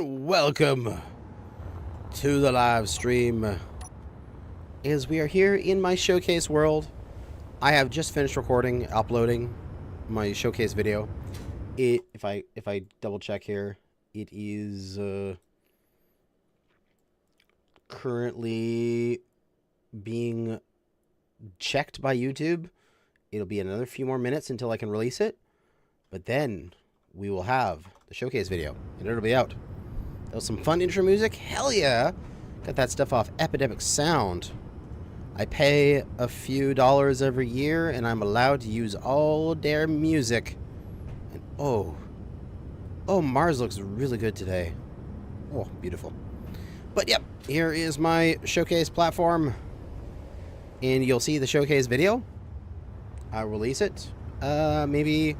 and welcome to the live stream. As we are here in my showcase world, I have just finished recording, uploading my showcase video. If I double check here, it is currently being checked by YouTube. It'll be another few more minutes until I can release it, but then we will have the showcase video, and it'll be out. That was some fun intro music. Hell yeah! Got that stuff off Epidemic Sound. I pay a few dollars every year, and I'm allowed to use all their music. And oh, Mars looks really good today. Oh, beautiful. But yep, here is my showcase platform, and you'll see the showcase video. I'll release it. Maybe.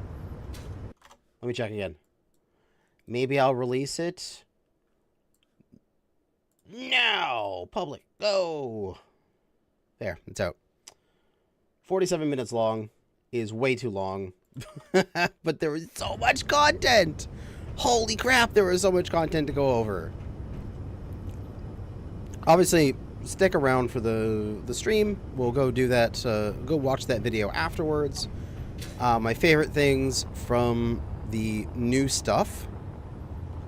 Let me check again. Maybe I'll release it now. Public. Go. There. It's out. 47 minutes long is way too long. But there was so much content. Holy crap, there was so much content to go over. Obviously, stick around for the stream. We'll go do that. Go watch that video afterwards. My favorite things from the new stuff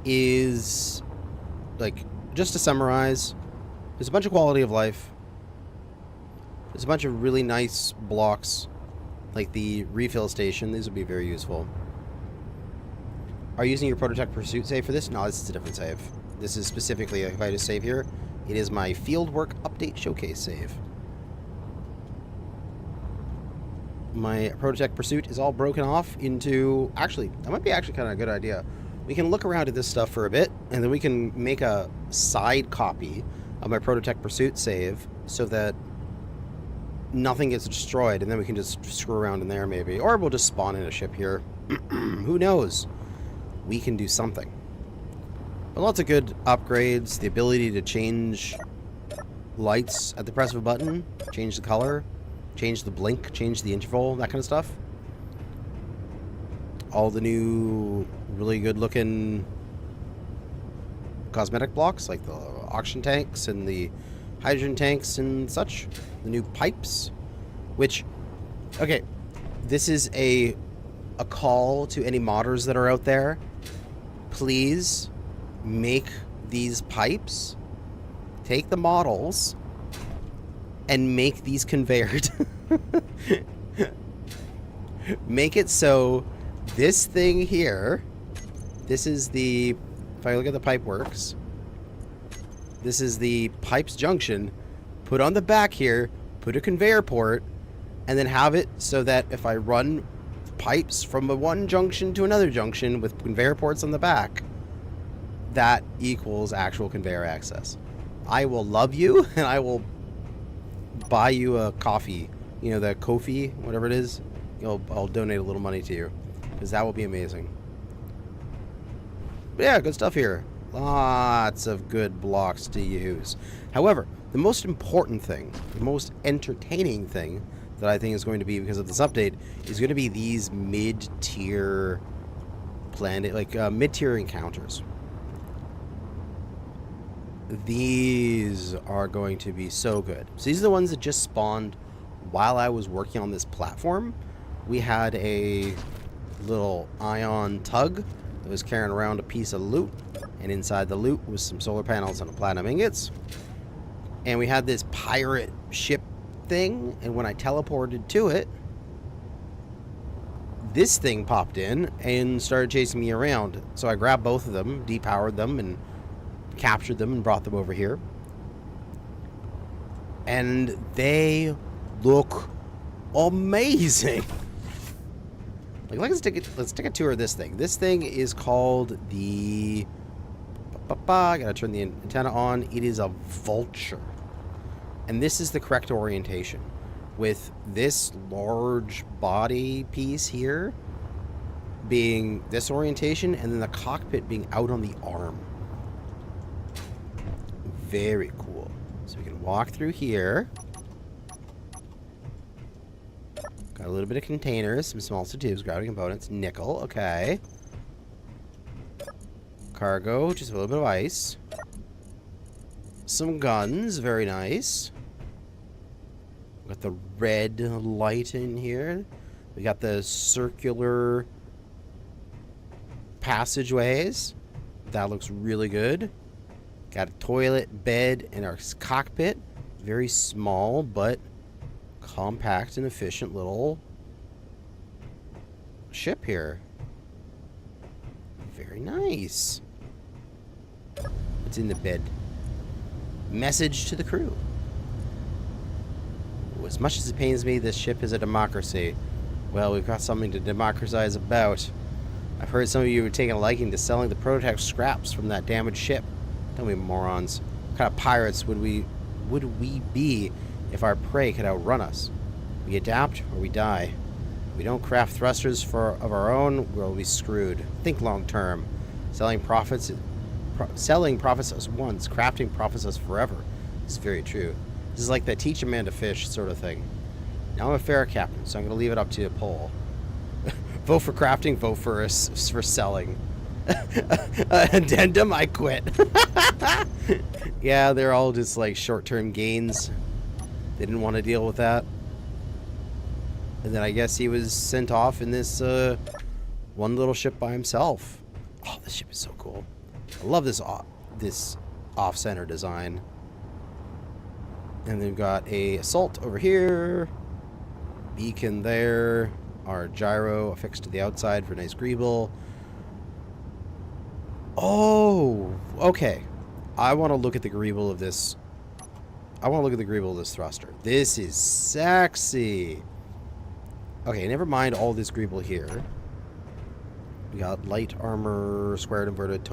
is, like, just to summarize, there's a bunch of quality of life. There's a bunch of really nice blocks, like the refill station. These would be very useful. Are you using your Prototech Pursuit save for this? No, this is a different save. This is specifically, if I just save here, it is my Fieldwork Update Showcase save. My Prototech Pursuit is all broken off into... Actually, that might be actually kind of a good idea. We can look around at this stuff for a bit, and then we can make a side copy of my Prototech Pursuit save so that nothing gets destroyed, and then we can just screw around in there maybe. Or we'll just spawn in a ship here. Who knows? We can do something. But lots of good upgrades. The ability to change lights at the press of a button. Change the color. Change the blink, change the interval, that kind of stuff. All the new, really good looking cosmetic blocks, like the oxygen tanks and the hydrogen tanks and such. The new pipes, which, okay, this is a call to any modders that are out there. Please make these pipes, take the models, and make these conveyored. Make it so this thing here, this is the, if I look at the pipe works, this is the pipes junction. Put on the back here, put a conveyor port, and then have it so that if I run pipes from one junction to another junction with conveyor ports on the back, that equals actual conveyor access. I will love you, and I will buy you a coffee, you know, the Ko-fi, whatever it is. I'll donate a little money to you, because that will be amazing. But yeah, good stuff here. Lots of good blocks to use. However, the most important thing, the most entertaining thing that I think is going to be, because of this update, is going to be these mid-tier planet, like mid-tier encounters. These are going to be so good. So these are the ones that just spawned while I was working on this platform. We had a little ion tug that was carrying around a piece of loot, and inside the loot was some solar panels and a platinum ingots. And we had this pirate ship thing, and when I teleported to it, this thing popped in and started chasing me around. So I grabbed both of them, depowered them, and captured them and brought them over here, and they look amazing. Like, let's take a tour of this thing. This thing is called the I gotta turn the antenna on. It is a vulture, and this is the correct orientation, with this large body piece here being this orientation, and then the cockpit being out on the arm. Very cool. So we can walk through here. Got a little bit of containers, some small tubes, gravity components, nickel, okay. Cargo, just a little bit of ice. Some guns, very nice. We got the red light in here. We got the circular passageways. That looks really good. Got a toilet, bed, and our cockpit. Very small, but compact and efficient little ship here. Very nice. What's in the bed? Message to the crew. As much as it pains me, this ship is a democracy. Well, we've got something to democratize about. I've heard some of you are taking a liking to selling the prototype scraps from that damaged ship. Don't be morons. What kind of pirates would we be if our prey could outrun us? We adapt or we die. If we don't craft thrusters of our own, we'll be screwed. Think long term. Selling profits us once, crafting profits us forever. It's very true. This is like the teach a man to fish sort of thing. Now I'm a fair captain, so I'm going to leave it up to a poll. Vote for crafting, vote for selling. Addendum, I quit. Yeah, they're all just like short-term gains. They didn't want to deal with that. And then I guess he was sent off in this one little ship by himself. Oh, this ship is so cool. I love this off-center design. And they've got a assault over here. Beacon there. Our gyro affixed to the outside for a nice greeble. Oh, okay. I want to look at the greeble of this. I want to look at the greeble of this thruster. This is sexy. Okay, never mind all this greeble here. We got light armor, squared inverted,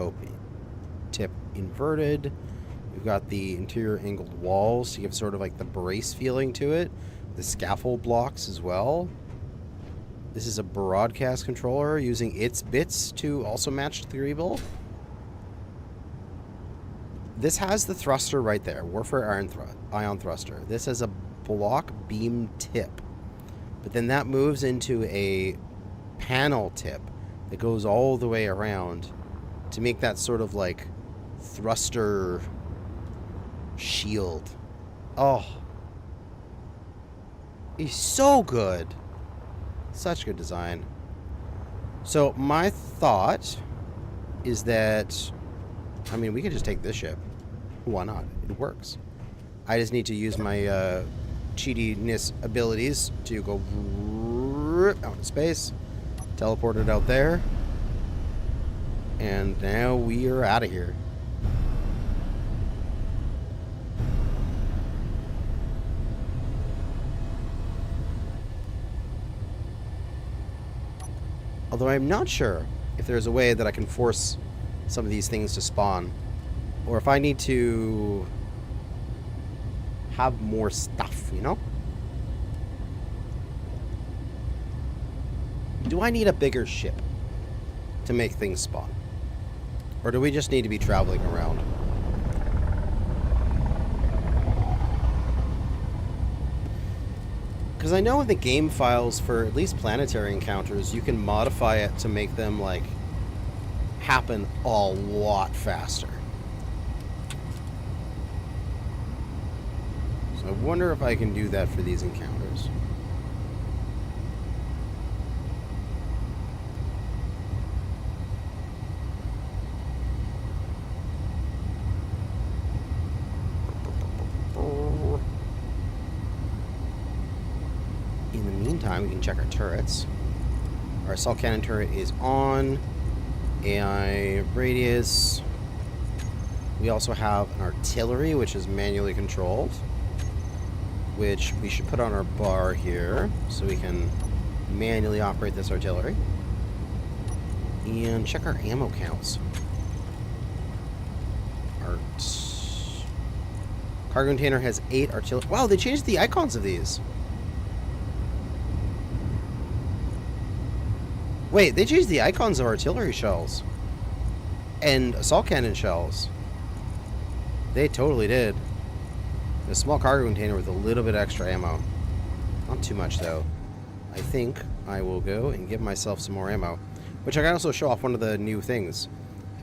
tip inverted. We've got the interior angled walls to give sort of like the brace feeling to it. The scaffold blocks as well. This is a broadcast controller using its bits to also match the greeble. This has the thruster right there. Warfare ion thruster. This has a block beam tip. But then that moves into a panel tip that goes all the way around to make that sort of like thruster shield. Oh. He's so good. Such good design. So my thought is that, I mean, we could just take this ship. Why not? It works. I just need to use my cheatiness abilities to go out in space. Teleport it out there. And now we are out of here. Although I'm not sure if there's a way that I can force some of these things to spawn. Or if I need to have more stuff, you know? Do I need a bigger ship to make things spawn? Or do we just need to be traveling around? Because I know in the game files for at least planetary encounters, you can modify it to make them, like, happen a lot faster. So I wonder if I can do that for these encounters. We can check our turrets. Our assault cannon turret is on. AI radius. We also have an artillery, which is manually controlled, which we should put on our bar here so we can manually operate this artillery. And check our ammo counts. Cargo container has 8 artillery. Wow, they changed the icons of these. Wait, they changed the icons of artillery shells and assault cannon shells. They totally did. A small cargo container with a little bit extra ammo. Not too much, though. I think I will go and give myself some more ammo, which I can also show off one of the new things.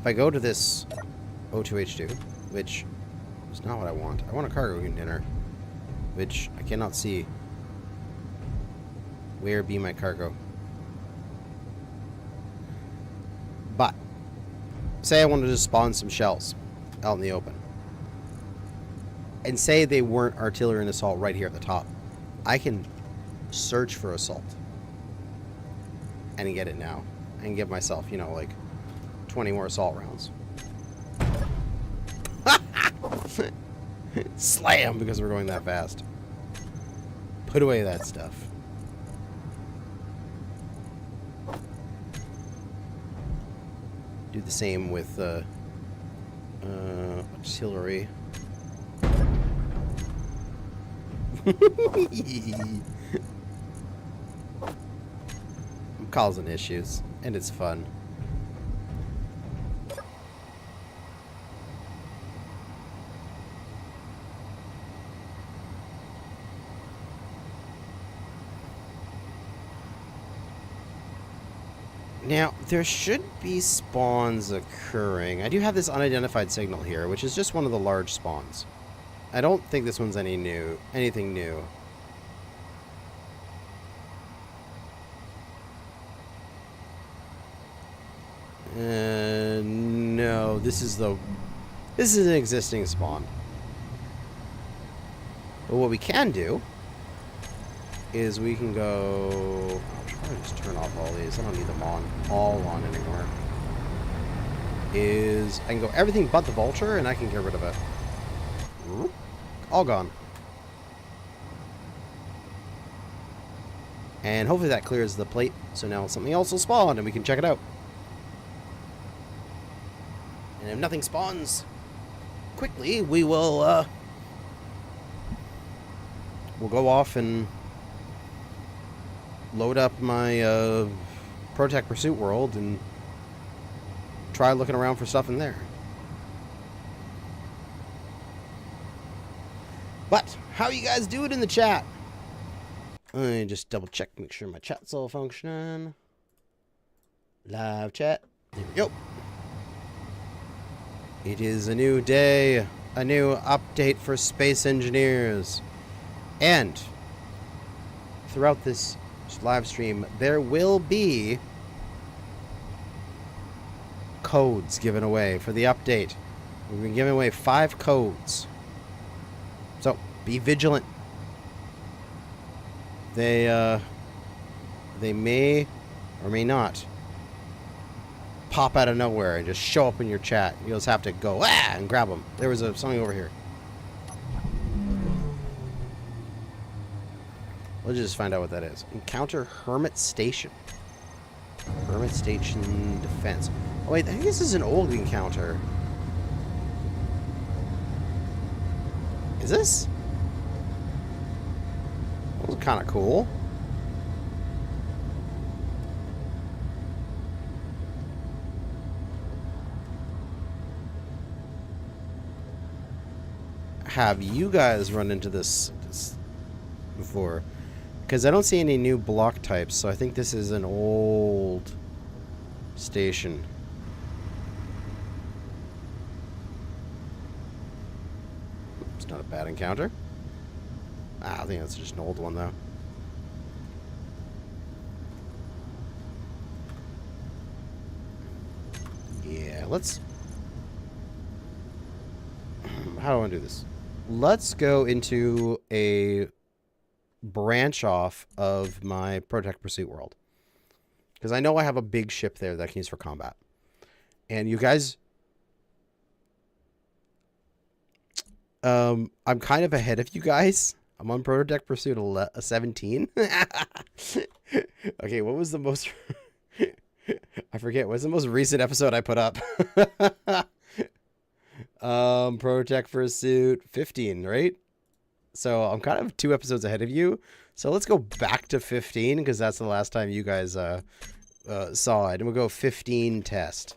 If if I go to this O2H2, which is not what I want. I want a cargo container, which I cannot see. Where be my cargo? But say I wanted to spawn some shells out in the open. And say they weren't artillery and assault right here at the top. I can search for assault. And get it now. And give myself, you know, like 20 more assault rounds. Slam! Because we're going that fast. Put away that stuff. Do the same with artillery. I'm causing issues, and it's fun. Now, there should be spawns occurring. I do have this unidentified signal here, which is just one of the large spawns. I don't think this one's anything new. No, this is an existing spawn. But what we can do is we can go. I should probably just turn off all these. I don't need them all on anymore. I can go everything but the vulture, and I can get rid of it. All gone. And hopefully that clears the plate, so now something else will spawn, and we can check it out. And if nothing spawns quickly, we'll go off and load up my Protect Pursuit world and try looking around for stuff in there. But how you guys doing in the chat? Let me just double check, make sure my chat's all functioning. Live chat. There we go. It is a new day, a new update for space engineers. And throughout this live stream, there will be codes given away for the update. We've been giving away 5 codes. So, be vigilant. They may or may not pop out of nowhere and just show up in your chat. You'll just have to go and grab them. There was something over here. Let's just find out what that is. Encounter Hermit Station. Hermit Station Defense. Oh wait, I think this is an old encounter. Is this? That was kind of cool. Have you guys run into this before? Because I don't see any new block types, so I think this is an old station. It's not a bad encounter. I think that's just an old one, though. Yeah, let's... How do I want to do this? Let's go into a branch off of my Protect Pursuit world. Because I know I have a big ship there that I can use for combat. And you guys... I'm kind of ahead of you guys. I'm on Protect Pursuit 17. Okay, what was the most... I forget. What's the most recent episode I put up? Protect Pursuit 15, right? So I'm kind of 2 episodes ahead of you. So let's go back to 15 because that's the last time you guys saw it. And we'll go 15 test.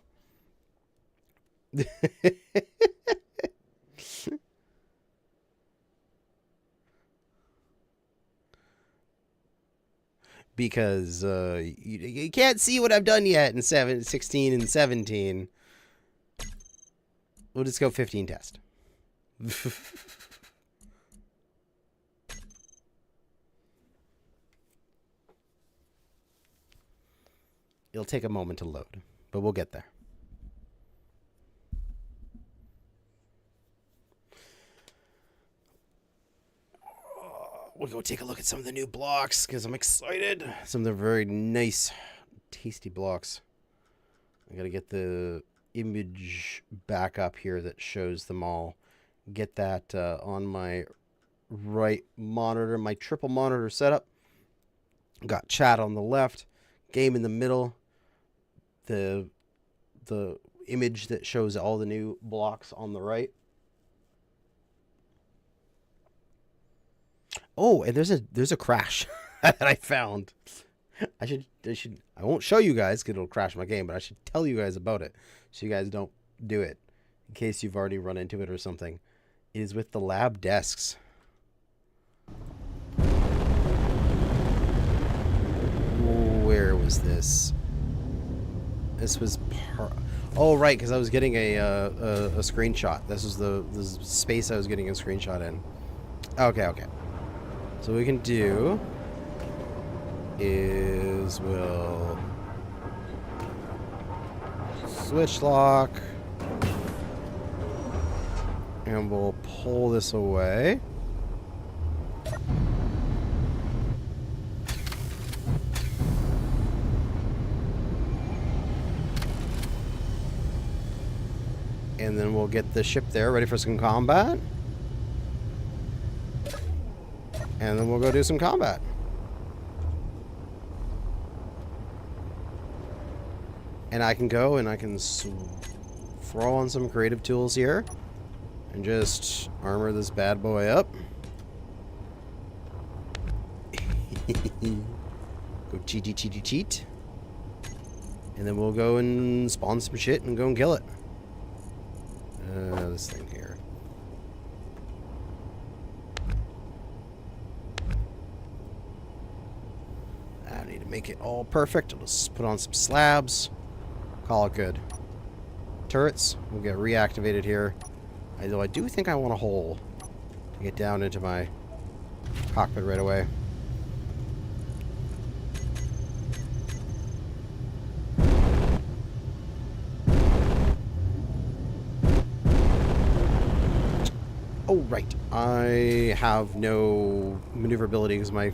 Because you can't see what I've done yet in 16 and 17. We'll just go 15 test. It'll take a moment to load, but we'll get there. We'll go take a look at some of the new blocks because I'm excited. Some of the very nice, tasty blocks. I gotta get the image back up here that shows them all. Get that on my right monitor, my triple monitor setup. Got chat on the left, game in the middle, the image that shows all the new blocks on the right. Oh, and there's a crash that I found. I won't show you guys because it'll crash my game, but I should tell you guys about it so you guys don't do it in case you've already run into it or something. It is with the lab desks. Where was this? This was oh, right, because I was getting a screenshot. This was the space I was getting a screenshot in. Okay. So what we can do is we'll switch lock and we'll pull this away. And then we'll get the ship there ready for some combat. And then we'll go do some combat. And I can go and I can throw on some creative tools here and just armor this bad boy up. Go cheat. And then we'll go and spawn some shit and go and kill it. This thing here. I need to make it all perfect. I'll just put on some slabs. Call it good. Turrets will get reactivated here. Although I do think I want a hole to get down into my cockpit right away. Oh, right. I have no maneuverability because my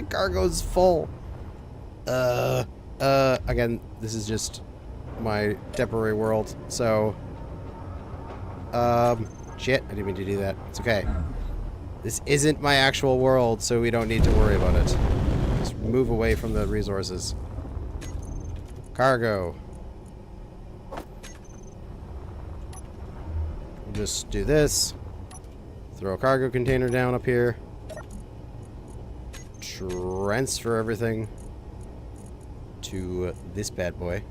cargo's full. Again, this is just my temporary world, so... shit, I didn't mean to do that. It's okay. This isn't my actual world, so we don't need to worry about it. Just move away from the resources. Cargo. We'll just do this. Throw a cargo container down up here. Transfer everything to this bad boy.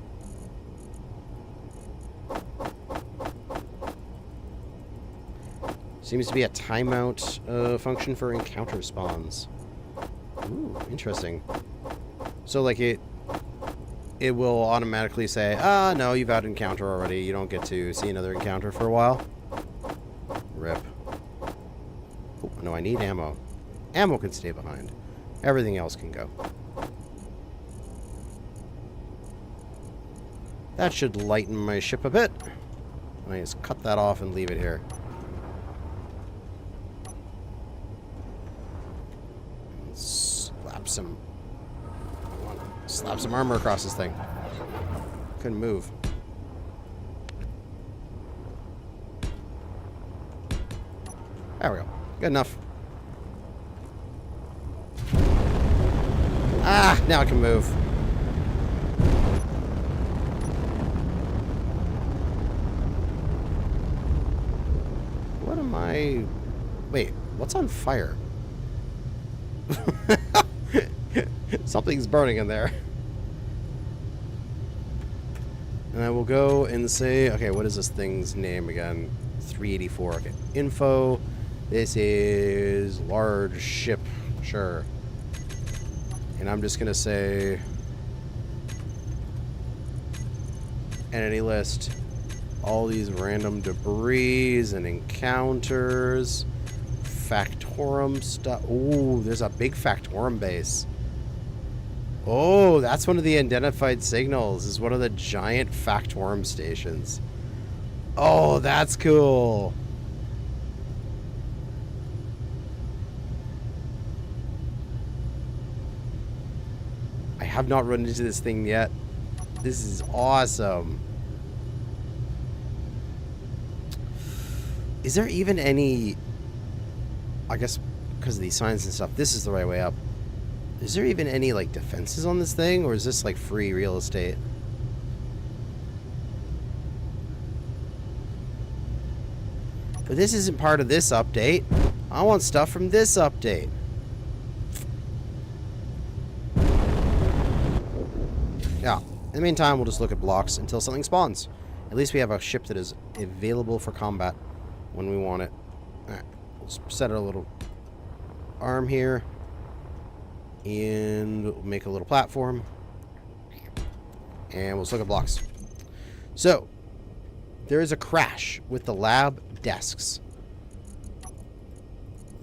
Seems to be a timeout function for encounter spawns. Ooh, interesting. So like it will automatically say, ah, no, you've had an encounter already. You don't get to see another encounter for a while. Rip. Oh, no, I need ammo. Ammo can stay behind. Everything else can go. That should lighten my ship a bit. I just cut that off and leave it here. Slap some armor across this thing. Couldn't move. There we go. Good enough. Ah, now I can move. What am I... Wait, what's on fire? Something's burning in there. And I will go and say, okay, what is this thing's name again? 384. Okay, info. This is large ship. Sure. And I'm just going to say entity list all these random debris and encounters. Factorum stuff. Ooh, there's a big Factorum base. Oh, that's one of the identified signals. Is one of the giant Factorum stations. Oh, that's cool. I have not run into this thing yet. This is awesome. Is there even any... I guess because of these signs and stuff, this is the right way up. Is there even any, like, defenses on this thing? Or is this, like, free real estate? But this isn't part of this update. I want stuff from this update. Yeah. In the meantime, we'll just look at blocks until something spawns. At least we have a ship that is available for combat when we want it. Alright. We'll set a little arm here. And we'll make a little platform. And we'll just look at blocks. So, there is a crash with the lab desks.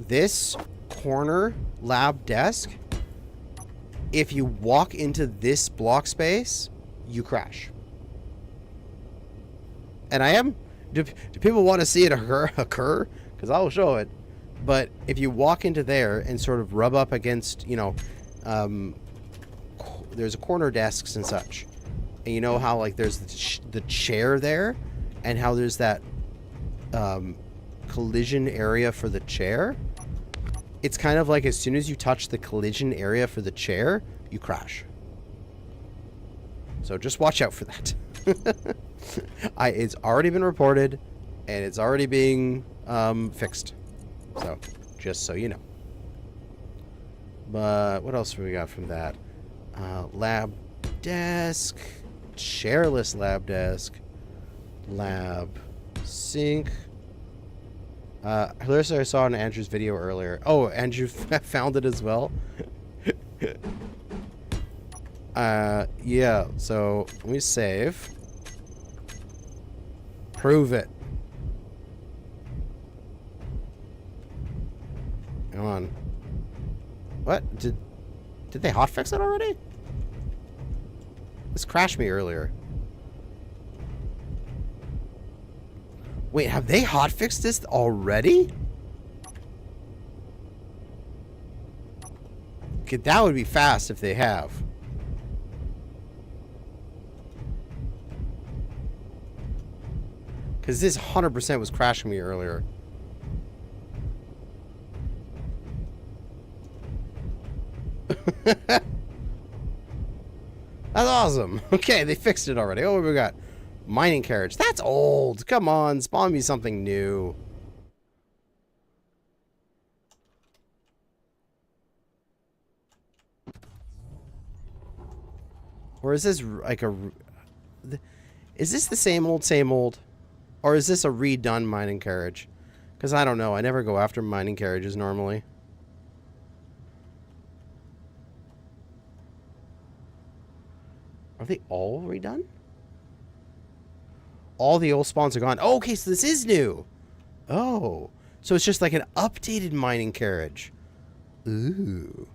This corner lab desk, if you walk into this block space, you crash. And I am... Do people want to see it occur? Because I'll show it. But if you walk into there and sort of rub up against, you know, there's a corner desks and such. And you know how, like, there's the chair there? And how there's that collision area for the chair? It's kind of like as soon as you touch the collision area for the chair, you crash. So just watch out for that. It's already been reported, and it's already being fixed. So, just so you know. But what else have we got from that? Lab desk, chairless lab desk, lab sink. Larissa, I saw in Andrew's video earlier. Oh, Andrew found it as well. Yeah, so let me save. Prove it. Come on. What? Did they hotfix it already? This crashed me earlier. Wait, have they hotfixed this already? Okay, that would be fast if they have. Because this 100% was crashing me earlier. That's awesome. Okay, they fixed it already. Oh, what we got? Mining carriage. That's old. Come on, spawn me something new. Or is this like a... Is this the same old? Or is this a redone mining carriage? Because I don't know. I never go after mining carriages normally. Are they all redone? All the old spawns are gone. Oh, okay, so this is new. Oh. So it's just like an updated mining carriage. Ooh.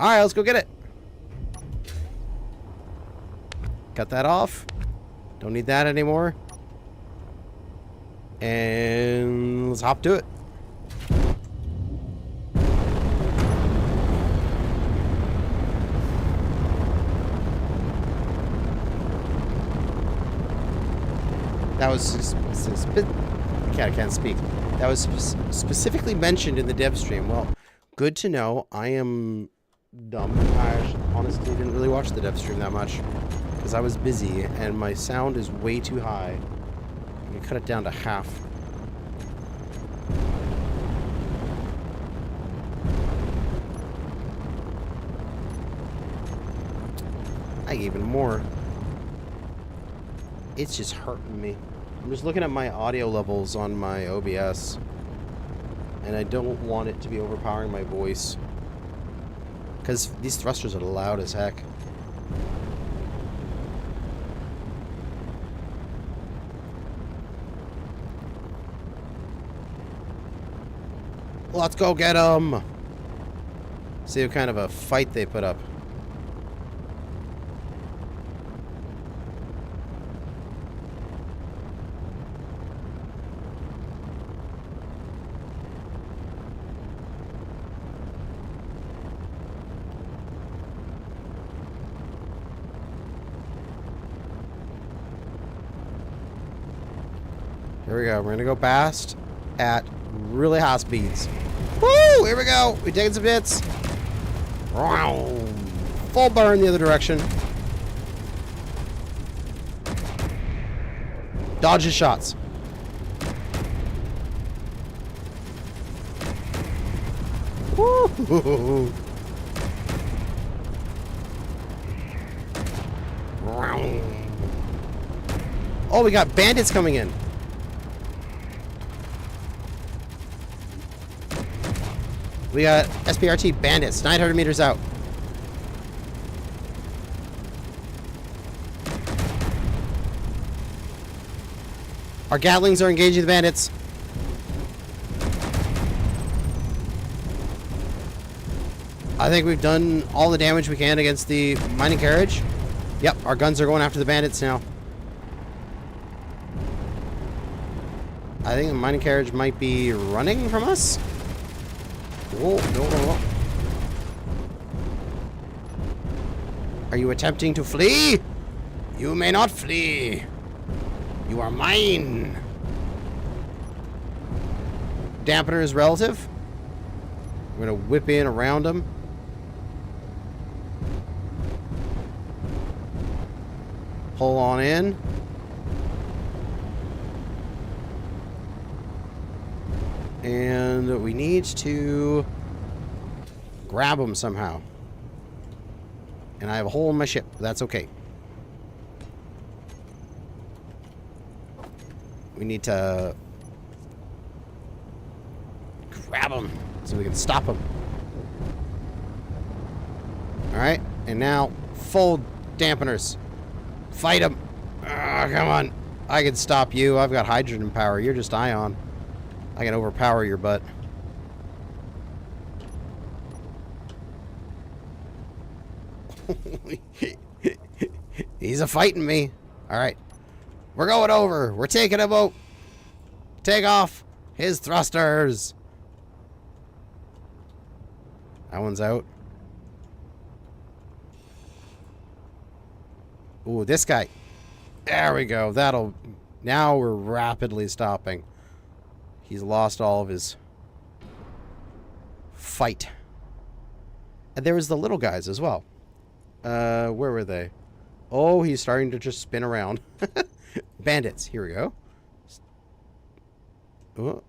Alright, let's go get it. Cut that off. Don't need that anymore. And let's hop to it. That was I can't speak. That was specifically mentioned in the dev stream. Well, good to know. I am dumb. I honestly didn't really watch the dev stream that much because I was busy and my sound is way too high. I'm gonna cut it down to half. I even more. It's just hurting me. I'm just looking at my audio levels on my OBS, and I don't want it to be overpowering my voice, because these thrusters are loud as heck. Let's go get them. See what kind of a fight they put up. Here we go. We're going to go past at really high speeds. Woo! Here we go. We're taking some hits. Full burn the other direction. Dodge his shots. Woo! Oh, we got bandits coming in. We got SPRT bandits, 900 meters out. Our Gatlings are engaging the bandits. I think we've done all the damage we can against the mining carriage. Yep, our guns are going after the bandits now. I think the mining carriage might be running from us. Whoa, no. Are you attempting to flee? You may not flee. You are mine. Dampener is relative. We're going to whip in around them. Pull on in. And we need to grab them somehow. And I have a hole in my ship. That's okay. We need to grab them so we can stop them. Alright. And now, full dampeners. Fight them. Oh, come on. I can stop you. I've got hydrogen power. You're just ion. I can overpower your butt. He's a-fighting me. Alright. We're going over. We're taking a boat. Take off his thrusters. That one's out. Ooh, this guy. There we go. That'll... Now we're rapidly stopping. He's lost all of his fight. And there was the little guys as well. Where were they? Oh, he's starting to just spin around. Bandits. Here we go. Oh.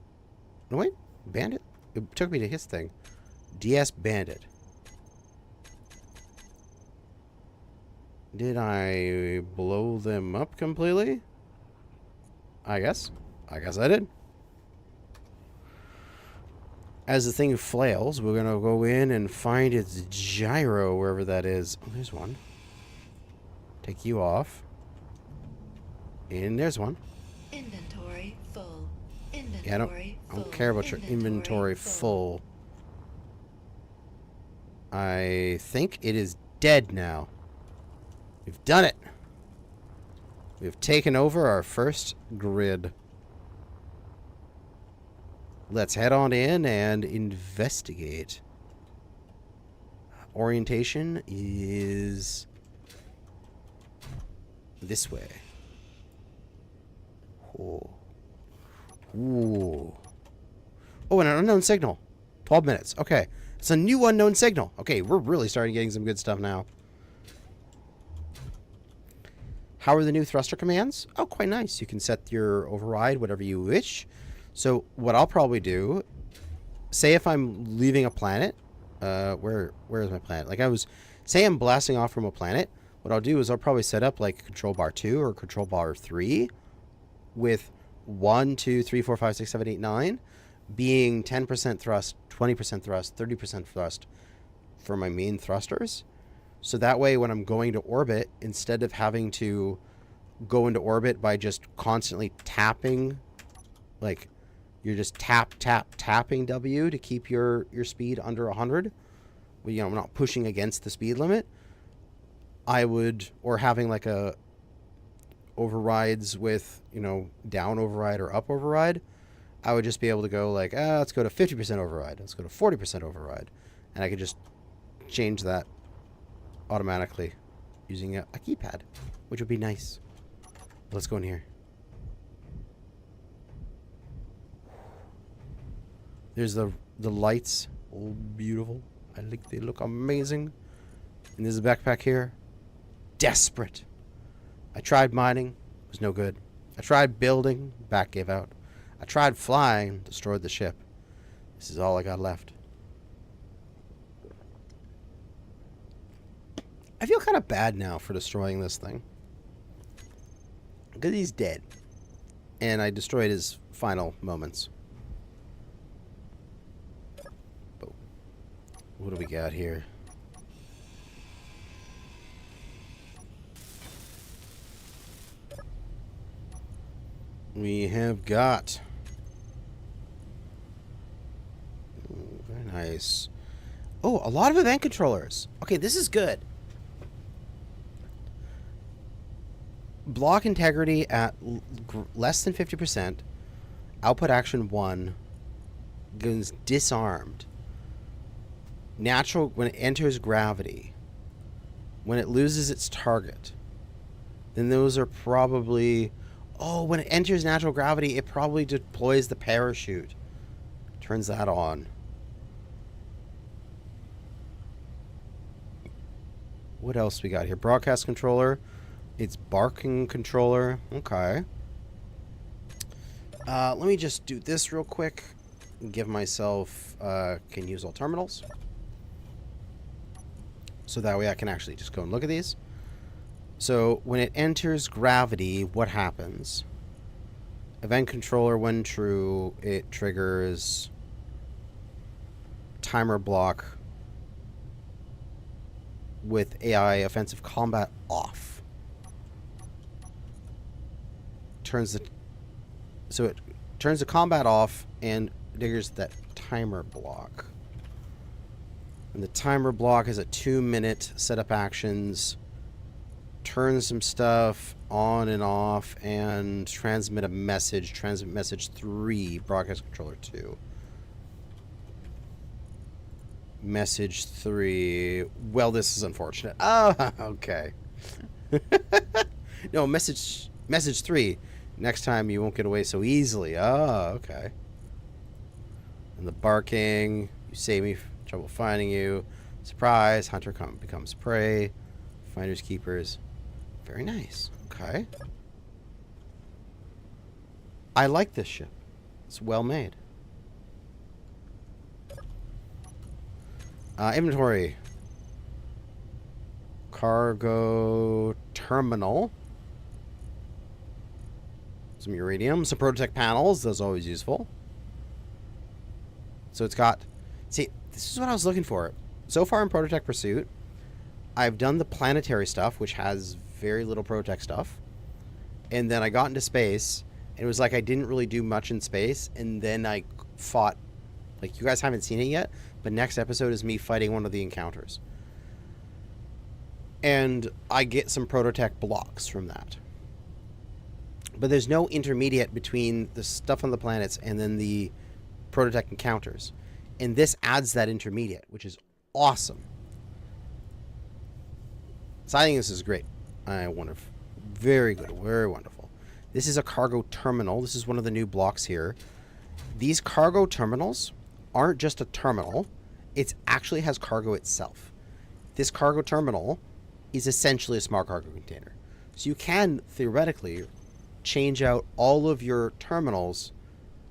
No, wait. Bandit? It took me to his thing. DS Bandit. Did I blow them up completely? I guess. I guess I did. As the thing flails, we're going to go in and find its gyro, wherever that is. Oh, there's one. Take you off. And there's one. Inventory full. Inventory yeah, I don't care about your inventory full. I think it is dead now. We've done it. We've taken over our first grid. Let's head on in and investigate. Orientation is this way. Oh. Ooh. Oh, and an unknown signal. 12 minutes. Okay. It's a new unknown signal. Okay, we're really starting getting some good stuff now. How are the new thruster commands? Oh, quite nice. You can set your override, whatever you wish. So what I'll probably do, say if I'm leaving a planet, where is my planet? Like say I'm blasting off from a planet, what I'll do is I'll probably set up like control bar 2 or control bar 3 with 1, 2, 3, 4, 5, 6, 7, 8, 9 being 10% thrust, 20% thrust, 30% thrust for my main thrusters. So that way when I'm going to orbit, instead of having to go into orbit by just constantly tapping, like you're just tapping W to keep your speed under 100. Well, you know, not pushing against the speed limit. I would, or having like a overrides with, you know, down override or up override. I would just be able to go like, let's go to 50% override. Let's go to 40% override. And I could just change that automatically using a keypad, which would be nice. Let's go in here. There's the lights. Oh, beautiful. I think they look amazing. And there's a backpack here. Desperate. I tried mining. It was no good. I tried building. Back gave out. I tried flying. Destroyed the ship. This is all I got left. I feel kind of bad now for destroying this thing. Because he's dead. And I destroyed his final moments. But what do we got here? We have got... very nice. Oh, a lot of event controllers. Okay, this is good. Block integrity at less than 50%. Output action 1. Goes disarmed. Natural when it enters gravity. When it loses its target. Then those are probably... Oh, when it enters natural gravity, it probably deploys the parachute. Turns that on. What else we got here? Broadcast controller. It's barking controller. Okay. Let me just do this real quick. Give myself... can use all terminals. So that way I can actually just go and look at these. So when it enters gravity, what happens? Event controller, when true, it triggers timer block with AI offensive combat off. So it turns the combat off and triggers that timer block. And the timer block is a 2-minute setup actions. Turn some stuff on and off and transmit a message. Transmit message 3, broadcast controller 2. Message 3. Well, this is unfortunate. Ah, okay. No, message 3. Next time you won't get away so easily. Oh, okay. And the barking. You save me trouble finding you. Surprise. Hunter becomes prey. Finders keepers. Very nice. Okay. I like this ship. It's well made. Inventory. Cargo terminal. Some uranium. Some Prototech panels. Those are always useful. So it's got... See, this is what I was looking for. So far in Prototech Pursuit, I've done the planetary stuff, which has very little Prototech stuff. And then I got into space, and it was like I didn't really do much in space, and then I fought... Like, you guys haven't seen it yet, but next episode is me fighting one of the encounters. And I get some Prototech blocks from that. But there's no intermediate between the stuff on the planets and then the Prototech encounters. And this adds that intermediate, which is awesome. So I think this is great. I wonder. Very good. Very wonderful. This is a cargo terminal. This is one of the new blocks here. These cargo terminals aren't just a terminal. It actually has cargo itself. This cargo terminal is essentially a smart cargo container. So you can, theoretically, change out all of your terminals.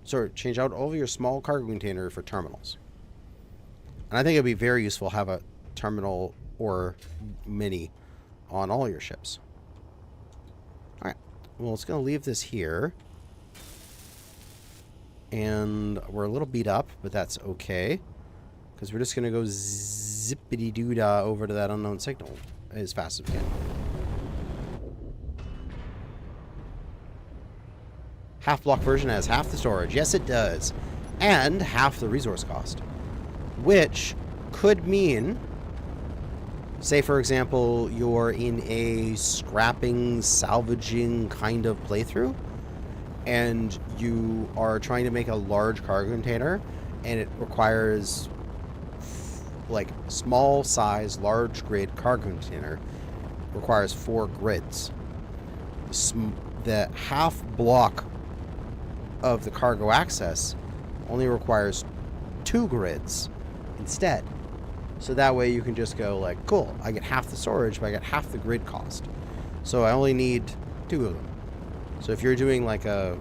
Sorry, change out all of your small cargo container for terminals. And I think it would be very useful to have a terminal or mini on all your ships. Alright. Well, it's going to leave this here. And we're a little beat up, but that's okay. Because we're just going to go zippity-doo-dah over to that unknown signal as fast as we can. Half block version has half the storage. Yes, it does. And half the resource cost. Which could mean, say for example, you're in a scrapping, salvaging kind of playthrough, and you are trying to make a large cargo container, and it requires like small size, large grid cargo container requires 4 grids. The half block of the cargo access only requires 2 grids instead. So that way you can just go like, cool, I get half the storage, but I get half the grid cost. So I only need 2 of them. So if you're doing like a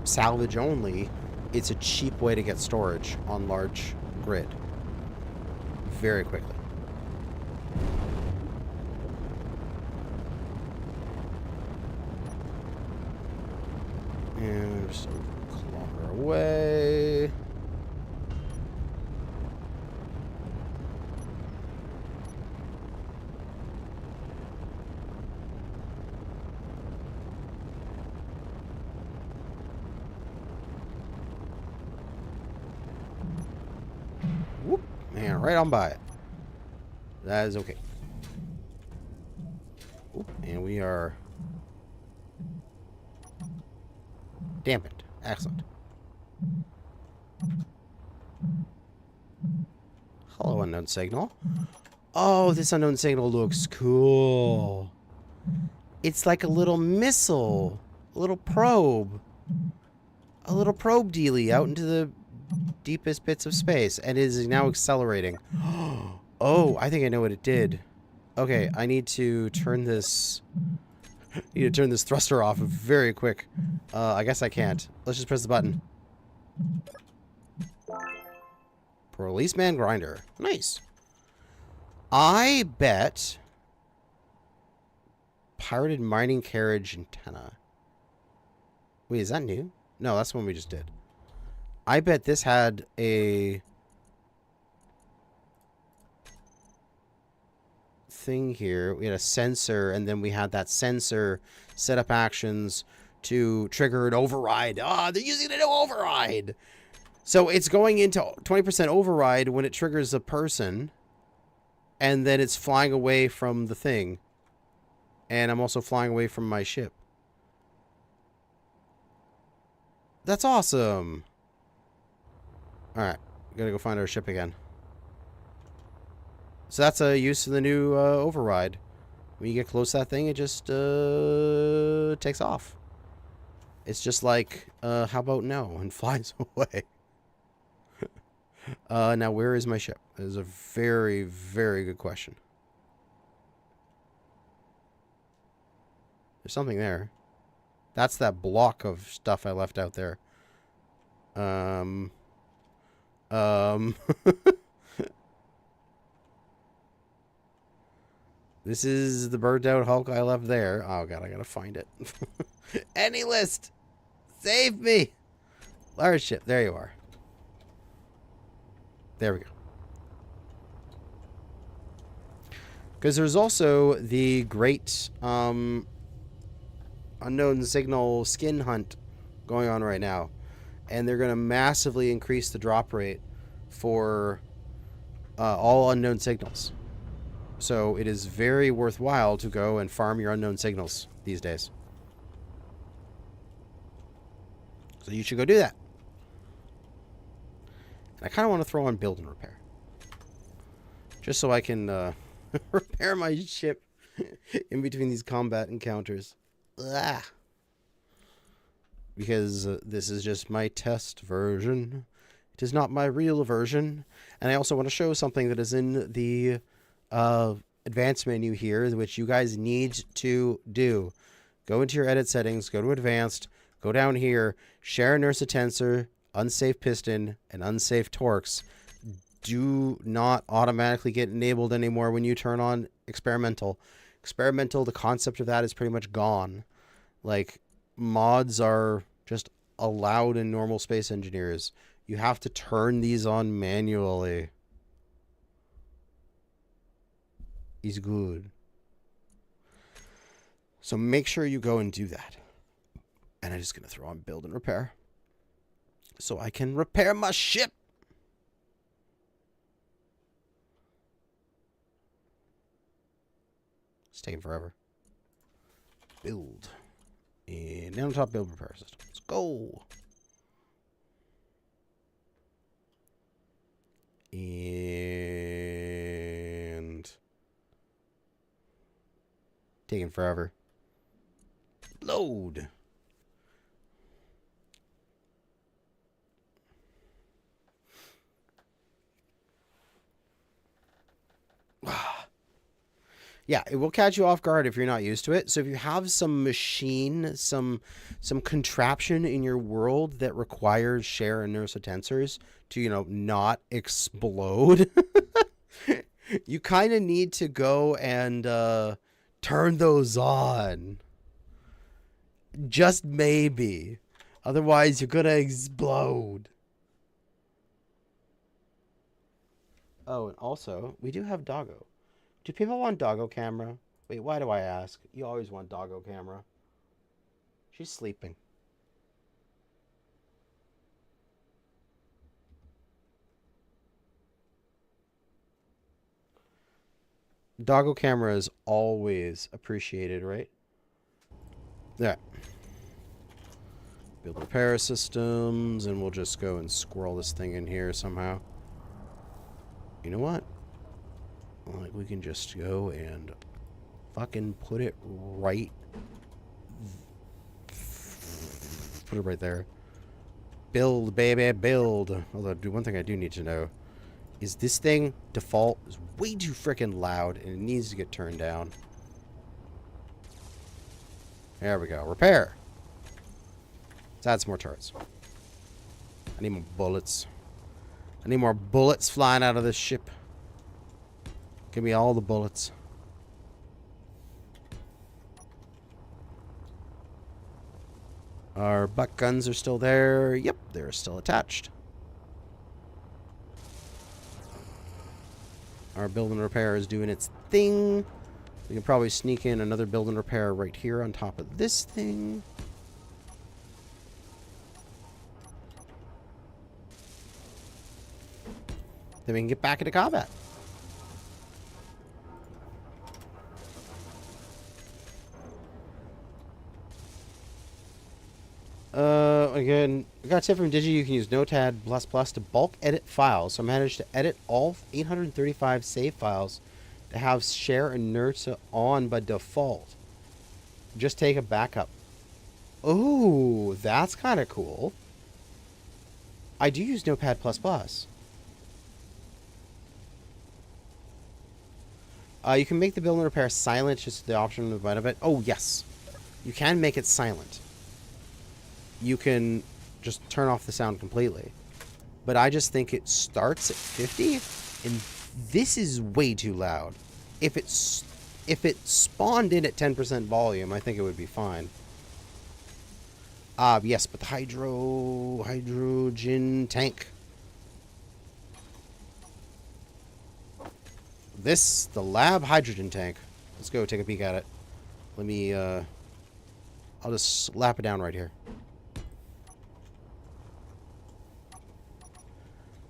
salvage only, it's a cheap way to get storage on large grid very quickly. And just a kilometer away. Whoop, man, right on by it. That is okay. Oop, and we are dampened. Excellent. Hello, unknown signal. Oh, this unknown signal looks cool. It's like a little missile. A little probe. A little probe dealie out into the deepest bits of space. And it is now accelerating. Oh, I think I know what it did. Okay, I need to turn this... thruster off very quick. I guess I can't. Let's just press the button. Policeman grinder. Nice. I bet... Pirated mining carriage antenna. Wait, is that new? No, that's the one we just did. I bet this had a... thing here. We had a sensor, and then we had that sensor set up actions to trigger an override. Ah, they're using it to override. So it's going into 20% override when it triggers a person, and then it's flying away from the thing. And I'm also flying away from my ship. That's awesome. Alright, gotta go find our ship again. So that's a use of the new override. When you get close to that thing, it just takes off. It's just like, how about no? And flies away. Now, where is my ship? That is a very, very good question. There's something there. That's that block of stuff I left out there. This is the burnt out Hulk I left there. Oh god, I gotta find it. Any list! Save me! Large ship. There you are. There we go. Because there's also the great unknown signal skin hunt going on right now. And they're going to massively increase the drop rate for all unknown signals. So it is very worthwhile to go and farm your unknown signals these days. So you should go do that. And I kind of want to throw on build and repair. Just so I can repair my ship in between these combat encounters. Ugh. Because this is just my test version. It is not my real version. And I also want to show something that is in the advanced menu here, which you guys need to do. Go into your edit settings, go to advanced, go down here, share inertia tensor, unsafe piston, and unsafe torques. Do not automatically get enabled anymore when you turn on experimental. Experimental, the concept of that is pretty much gone. Like, mods are just allowed in normal Space Engineers. You have to turn these on manually. Is good. So make sure you go and do that. And I'm just going to throw on build and repair. So I can repair my ship. It's taking forever. Build. And down on top, build repair system. Let's go. And taking forever. Load. Yeah, it will catch you off guard if you're not used to it. So if you have some machine, some contraption in your world that requires share and inertia tensors to, you know, not explode, you kind of need to go and turn those on. Just maybe. Otherwise, you're going to explode. Oh, and also, we do have Doggo. Do people want Doggo camera? Wait, why do I ask? You always want Doggo camera. She's sleeping. Doggo camera is always appreciated, right? Yeah. Build repair systems, and we'll just go and squirrel this thing in here somehow. You know what? Like, we can just go and fucking put it right... Put it right there. Build, baby, build. Although, one thing I do need to know is this thing, default, is way too freaking loud, and it needs to get turned down. There we go. Repair. Let's add some more turrets. I need more bullets. I need more bullets flying out of this ship. Give me all the bullets. Our butt guns are still there. Yep, they're still attached. Our build and repair is doing its thing. We can probably sneak in another build and repair right here on top of this thing. Then we can get back into combat. Again, I got a tip from Digi. You can use Notepad++ to bulk edit files. So I managed to edit all 835 save files to have share inertia on by default. Just take a backup. Oh, that's kind of cool. I do use Notepad++. You can make the build and repair silent, just the option of it. Oh, yes. You can make it silent. You can just turn off the sound completely. But I just think it starts at 50, and this is way too loud. If it spawned in at 10% volume, I think it would be fine. Yes, but the hydrogen tank. The lab hydrogen tank. Let's go take a peek at it. Let me, I'll just slap it down right here.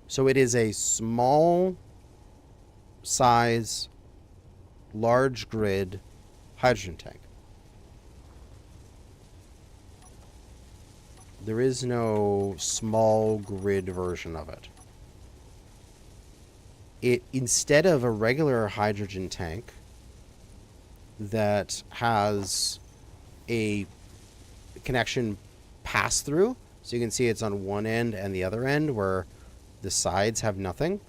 So it is a small size, large grid hydrogen tank. There is no small grid version of it. Instead of a regular hydrogen tank that has a connection pass through, so you can see it's on one end and the other end where the sides have nothing,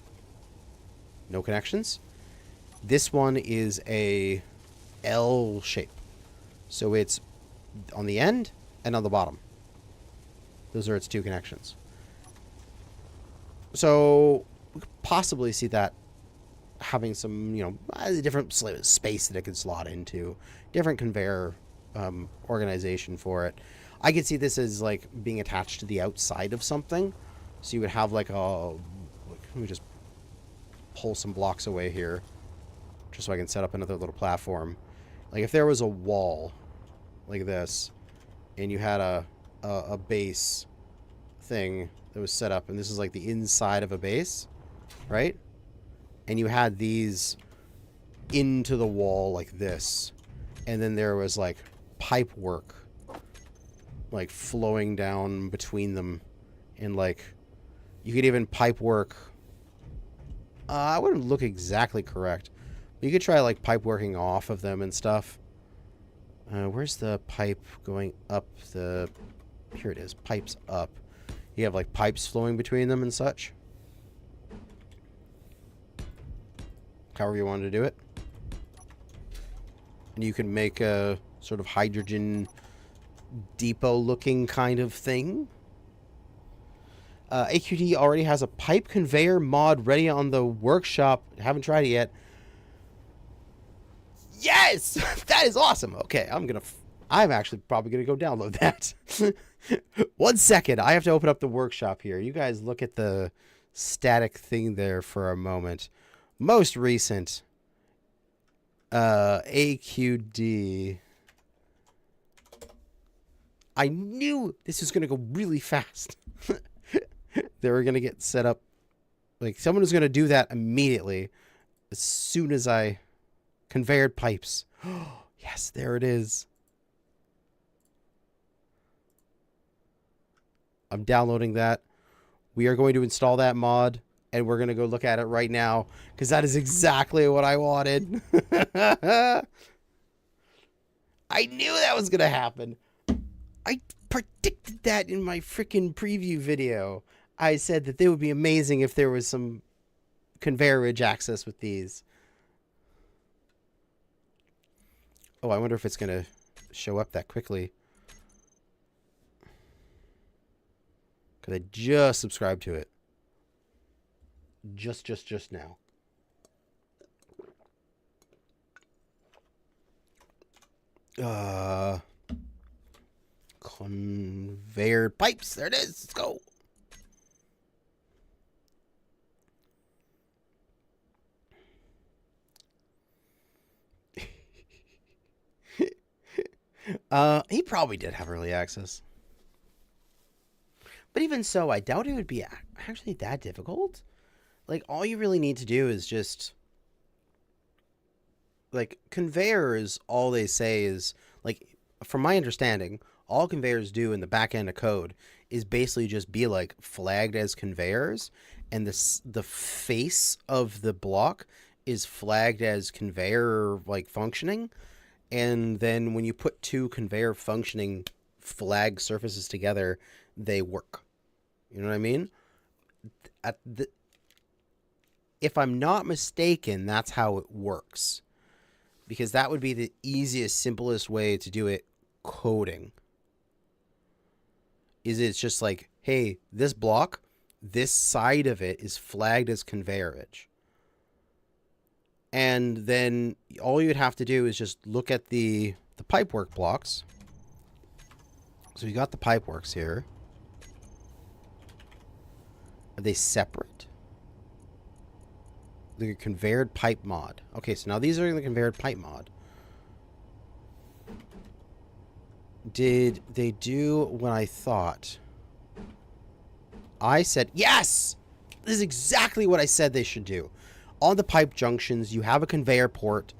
no connections. This one is a L shape, so it's on the end and on the bottom. Those are its two connections. So we could possibly see that having some, different space that it could slot into, different conveyor organization for it. I could see this as like being attached to the outside of something. So you would have like let me just pull some blocks away here, just so I can set up another little platform. Like if there was a wall like this, and you had a a base thing that was set up, and this is like the inside of a base, right? And you had these into the wall like this, and then there was like pipe work like flowing down between them, and like you could even pipe work. I wouldn't look exactly correct, but you could try like pipe working off of them and stuff. Where's the pipe going up? Here it is. Pipes up. You have like pipes flowing between them and such. However you wanted to do it. And you can make a sort of hydrogen depot looking kind of thing. AQD already has a pipe conveyor mod ready on the workshop. Haven't tried it yet. Yes! That is awesome. Okay, I'm actually probably gonna go download that. 1 second. I have to open up the workshop here. You guys look at the static thing there for a moment. Most recent AQD. I knew this was gonna go really fast. They were gonna get set up. Like someone was gonna do that immediately as soon as I conveyored pipes. Yes, there it is. I'm downloading that. We are going to install that mod, and we're going to go look at it right now, because that is exactly what I wanted. I knew that was going to happen. I predicted that in my freaking preview video. I said that they would be amazing if there was some conveyorage access with these. Oh, I wonder if it's going to show up that quickly. Because I just subscribed to it. Just now. Conveyor pipes. There it is. Let's go. He probably did have early access. But even so, I doubt it would be actually that difficult. Like, all you really need to do is just... Like, conveyors, all they say is... Like, from my understanding, all conveyors do in the back end of code is basically just be, like, flagged as conveyors. And the face of the block is flagged as conveyor, like, functioning. And then when you put two conveyor functioning flag surfaces together, they work. You know what I mean? If I'm not mistaken, that's how it works. Because that would be the easiest, simplest way to do it coding. It's just like, hey, this block, this side of it is flagged as conveyorage. And then all you'd have to do is just look at the pipework blocks. So you got the pipeworks here. Are they separate? The conveyored pipe mod. Okay, so now these are the conveyored pipe mod. Did they do what I thought? I said, yes! This is exactly what I said they should do. On the pipe junctions, you have a conveyor port,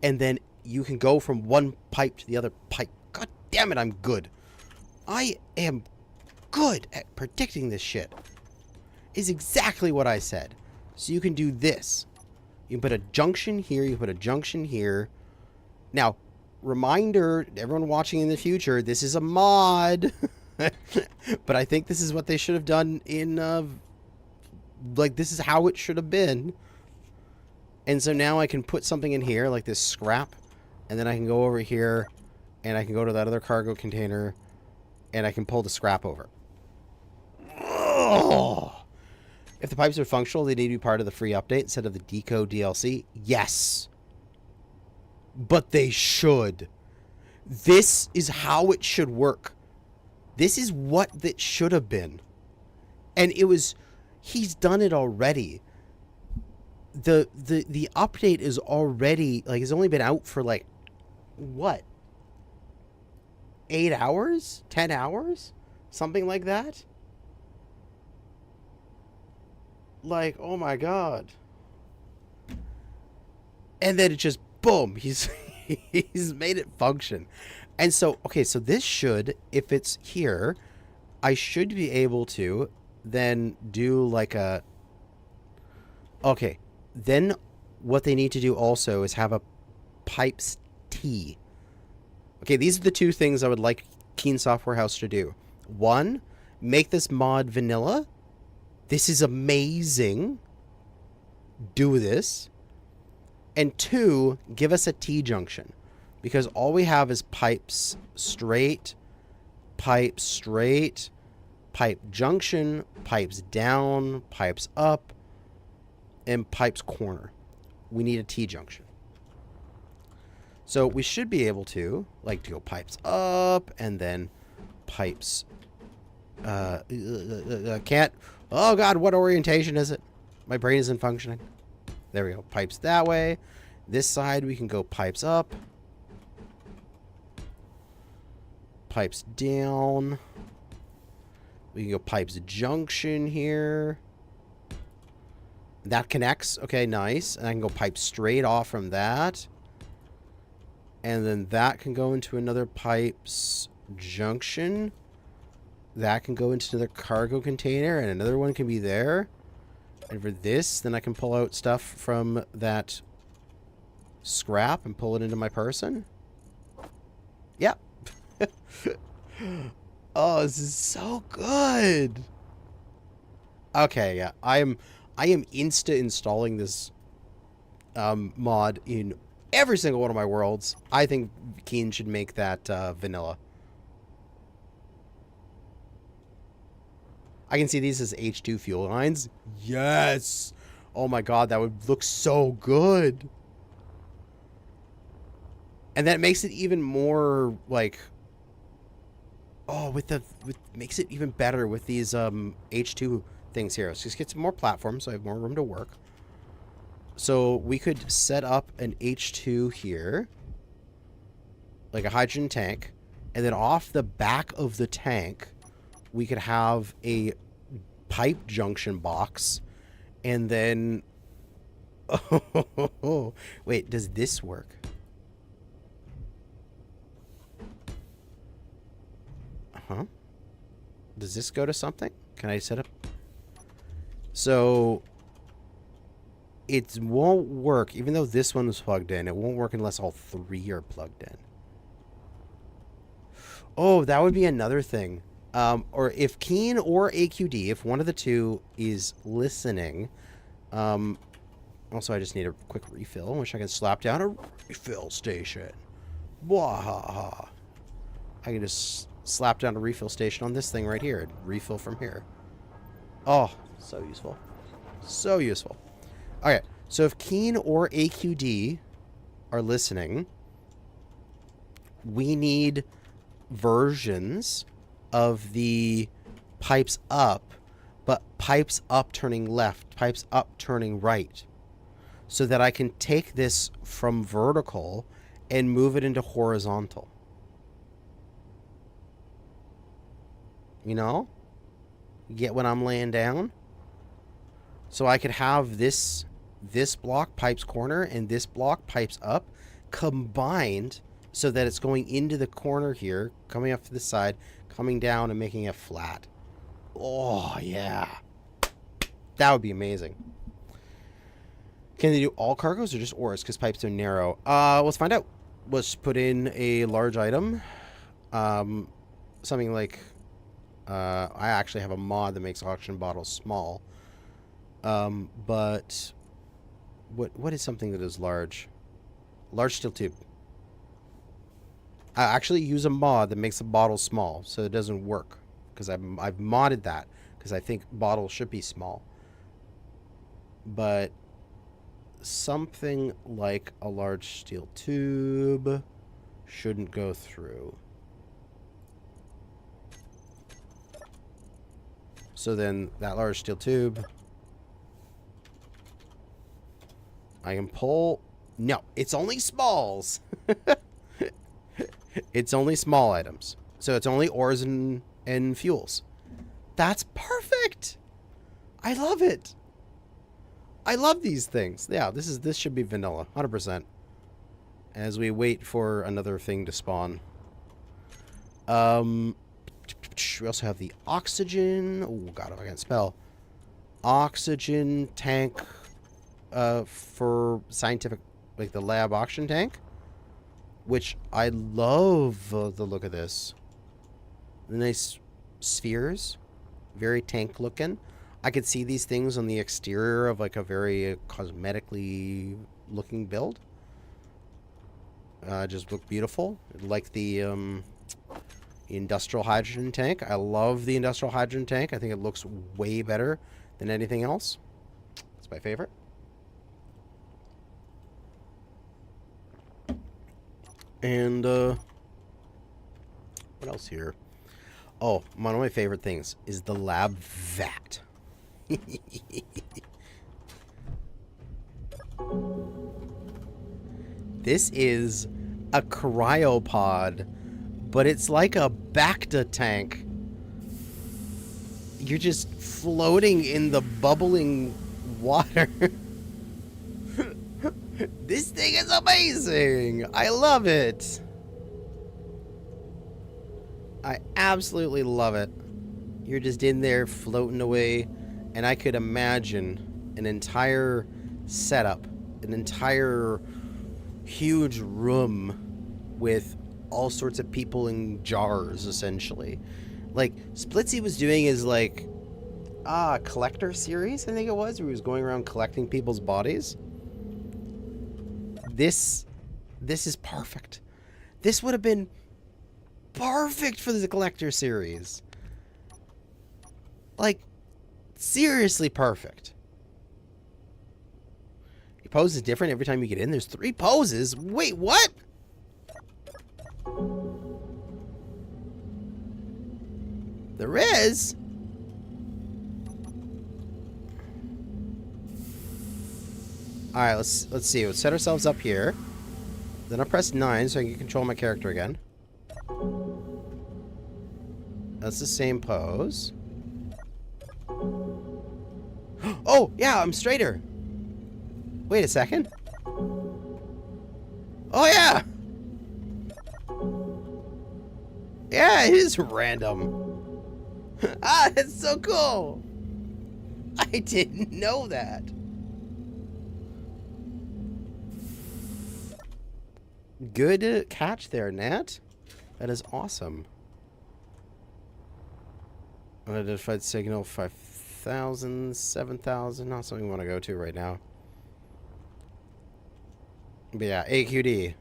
and then you can go from one pipe to the other pipe. God damn it, I'm good. I am good at predicting this shit. Is exactly what I said. So you can do this. You can put a junction here, you put a junction here. Now, reminder, everyone watching in the future, this is a mod. But I think this is what they should have done in, like, this is how it should have been. And so now I can put something in here, like this scrap, and then I can go over here, and I can go to that other cargo container, and I can pull the scrap over. Oh! If the pipes are functional, they need to be part of the free update instead of the decode DLC. Yes. But they should. This is how it should work. This is what that should have been. And it was... He's done it already. The update is already... Like, it's only been out for, like... What? 8 hours? 10 hours? Something like that? Like, oh my god. And then it just, boom, he's he's made it function. And so, okay, so this should, if it's here, I should be able to then do like a... Okay, then what they need to do also is have a pipes T. Okay, these are the two things I would like Keen Software House to do. One, make this mod vanilla. This is amazing. Do this. And two, give us a T-junction. Because all we have is pipes straight, pipe junction, pipes down, pipes up, and pipes corner. We need a T-junction. So we should be able to, like, to go pipes up, and then pipes... can't... Oh, God, what orientation is it? My brain isn't functioning. There we go. Pipes that way. This side, we can go pipes up. Pipes down. We can go pipes junction here. That connects. Okay, nice. And I can go pipe straight off from that. And then that can go into another pipes junction. That can go into another cargo container. And another one can be there. And for this, then I can pull out stuff from that scrap and pull it into my person. Yep. Oh, this is so good. Okay, yeah. I am insta installing this mod in every single one of my worlds. I think Keen should make that vanilla. I can see these as H2 fuel lines. Yes. Oh my god, that would look so good. And that makes it even more like, oh, makes it even better with these H2 things here. Let's just get some more platforms so I have more room to work. So we could set up an H2 here, like a hydrogen tank, and then off the back of the tank we could have a pipe junction box, and then oh, wait, does this work? Huh? Does this go to something? Can I set up? So it won't work, even though this one is plugged in. It won't work unless all three are plugged in. Oh, that would be another thing. Or if Keen or AQD, if one of the two is listening. Also, I just need a quick refill. I wish I could slap down a refill station. Wahaha. I can just slap down a refill station on this thing right here and refill from here. Oh, so useful. So useful. Okay, so if Keen or AQD are listening, we need versions of the pipes up, but pipes up turning left, pipes up turning right, so that I can take this from vertical and move it into horizontal. You know? You get what I'm laying down? So I could have this block pipes corner and this block pipes up combined so that it's going into the corner here, coming up to the side, coming down and making it flat. Oh, yeah. That would be amazing. Can they do all cargoes or just ores? Because pipes are narrow. Let's find out. Let's put in a large item. Something like... I actually have a mod that makes oxygen bottles small. But... What is something that is large? Large steel tube. I actually use a mod that makes the bottle small, so it doesn't work. Because I've modded that, because I think bottles should be small. But something like a large steel tube shouldn't go through. So then that large steel tube, I can pull. No, it's only smalls. It's only small items. So it's only ores and and fuels. That's perfect. I love it. I love these things. Yeah, this should be vanilla, 100%. As we wait for another thing to spawn. We also have the oxygen. Oh god, if I can't spell. Oxygen tank for scientific, like the lab oxygen tank, which I love the look of this. The nice spheres, very tank looking. I could see these things on the exterior of like a very cosmetically looking build. Just look beautiful. Like the industrial hydrogen tank. I love the industrial hydrogen tank. I think it looks way better than anything else. It's my favorite. And what else here? Oh, one of my favorite things is the lab vat. This is a cryopod, but it's like a Bacta tank. You're just floating in the bubbling water. This thing is amazing. I love it. I absolutely love it. You're just in there floating away, and I could imagine an entire setup, an entire huge room with all sorts of people in jars, essentially. Like, Splitsy was doing his, like, collector series, I think it was, where he was going around collecting people's bodies. This is perfect. This would have been perfect for the collector series. Like, seriously perfect. Your pose is different every time you get in. There's 3 poses. Wait, what? There is? Alright, let's see. Let's set ourselves up here. Then I'll press 9 so I can control my character again. That's the same pose. Oh, yeah, I'm straighter. Wait a second. Oh, yeah. Yeah, it is random. Ah, that's so cool. I didn't know that. Good catch there, Nat. That is awesome. Unidentified signal 5,000, 7,000. Not something we want to go to right now. But yeah, AQD.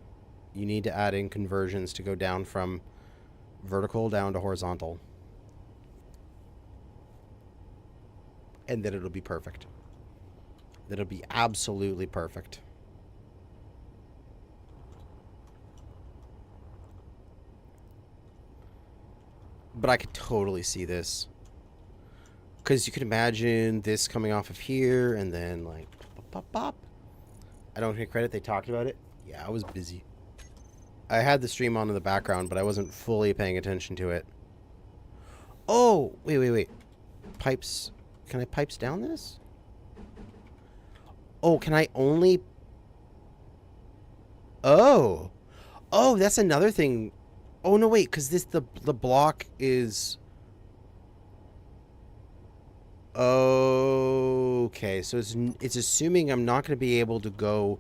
You need to add in conversions to go down from vertical down to horizontal. And then it'll be perfect. That'll be absolutely perfect. But I could totally see this. Because you could imagine this coming off of here and then like pop, pop, pop. I don't take credit. They talked about it. Yeah, I was busy. I had the stream on in the background, but I wasn't fully paying attention to it. Oh, wait. Pipes. Can I pipes down this? Oh, can I only... Oh. Oh, that's another thing. Oh, no, wait, because the block is... Okay, so it's assuming I'm not going to be able to go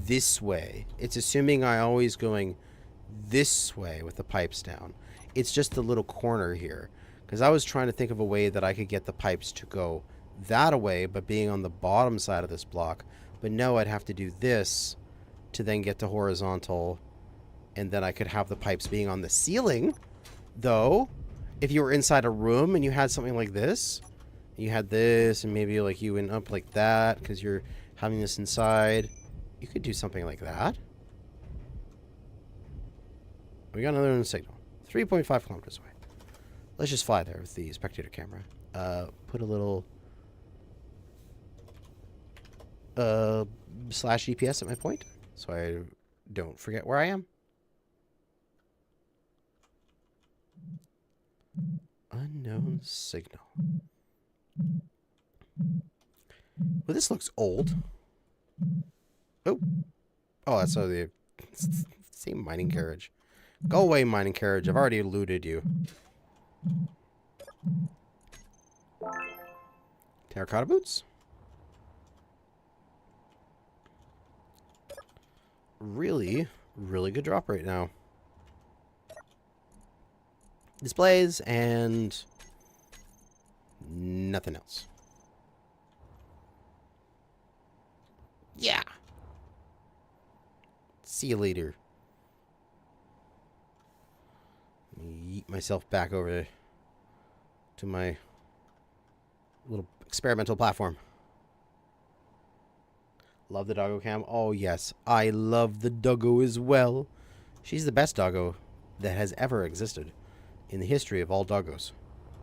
this way. It's assuming I'm always going this way with the pipes down. It's just the little corner here. Because I was trying to think of a way that I could get the pipes to go that away, but being on the bottom side of this block. But no, I'd have to do this to then get to horizontal. And then I could have the pipes being on the ceiling. Though, if you were inside a room and you had something like this, you had this, and maybe like you went up like that because you're having this inside, you could do something like that. We got another signal. 3.5 kilometers away. Let's just fly there with the spectator camera. Put a little slash GPS at my point so I don't forget where I am. Unknown signal. Well, this looks old. Oh. Oh, that's the same mining carriage. Go away, mining carriage. I've already eluded you. Terracotta boots. Really, really good drop right now. Displays and nothing else. Yeah. See you later. Let me yeet myself back over to my little experimental platform. Love the doggo cam. Oh, yes. I love the doggo as well. She's the best doggo that has ever existed in the history of all doggos.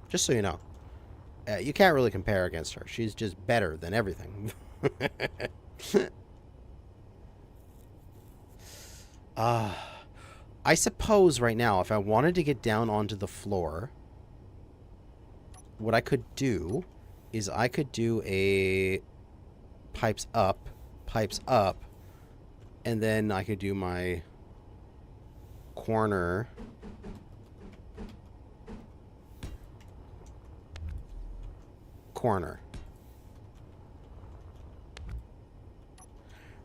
Just so you know. You can't really compare against her. She's just better than everything. I suppose right now, if I wanted to get down onto the floor, what I could do is I could do a pipes up, and then I could do my corner.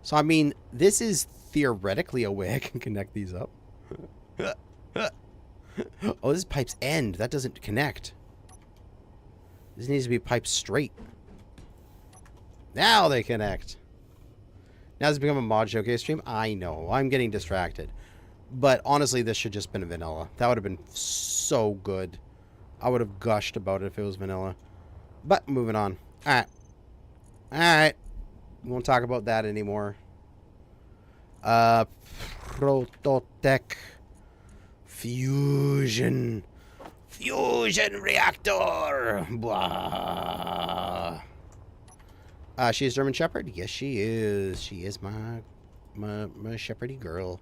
So, I mean, this is theoretically a way I can connect these up. Oh, this is pipes end. That doesn't connect. This needs to be pipes straight. Now they connect. Now it's become a mod showcase stream. I know. I'm getting distracted. But honestly, this should just been a vanilla. That would have been so good. I would have gushed about it if it was vanilla. But moving on. Alright. Alright. We won't talk about that anymore. Prototech. Fusion reactor. Blah. She's German Shepherd? Yes, she is. She is my shepherdy girl.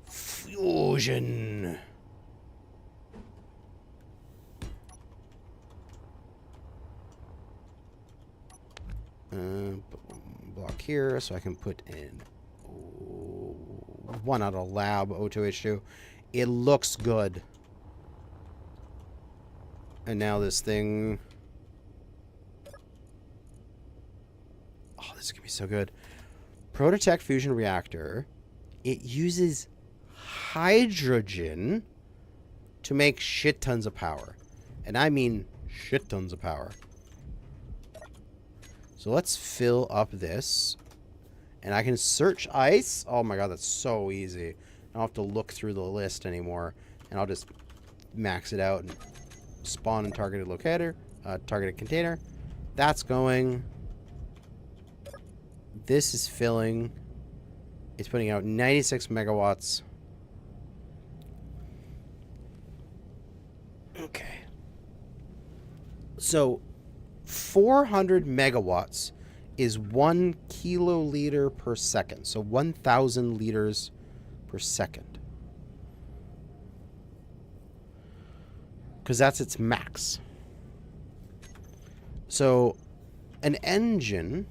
Fusion. Block here so I can put in one out of lab O2H2. It looks good. And now this thing. Oh, this is gonna be so good. Prototech fusion reactor. It uses hydrogen to make shit tons of power. And I mean shit tons of power. So let's fill up this. And I can search ice. Oh my god, that's so easy. I don't have to look through the list anymore. And I'll just max it out and spawn in targeted locator. Targeted container. That's going. This is filling. It's putting out 96 megawatts. Okay. So 400 megawatts is 1 kiloliter per second. So 1,000 liters per second. Because that's its max. So an engine,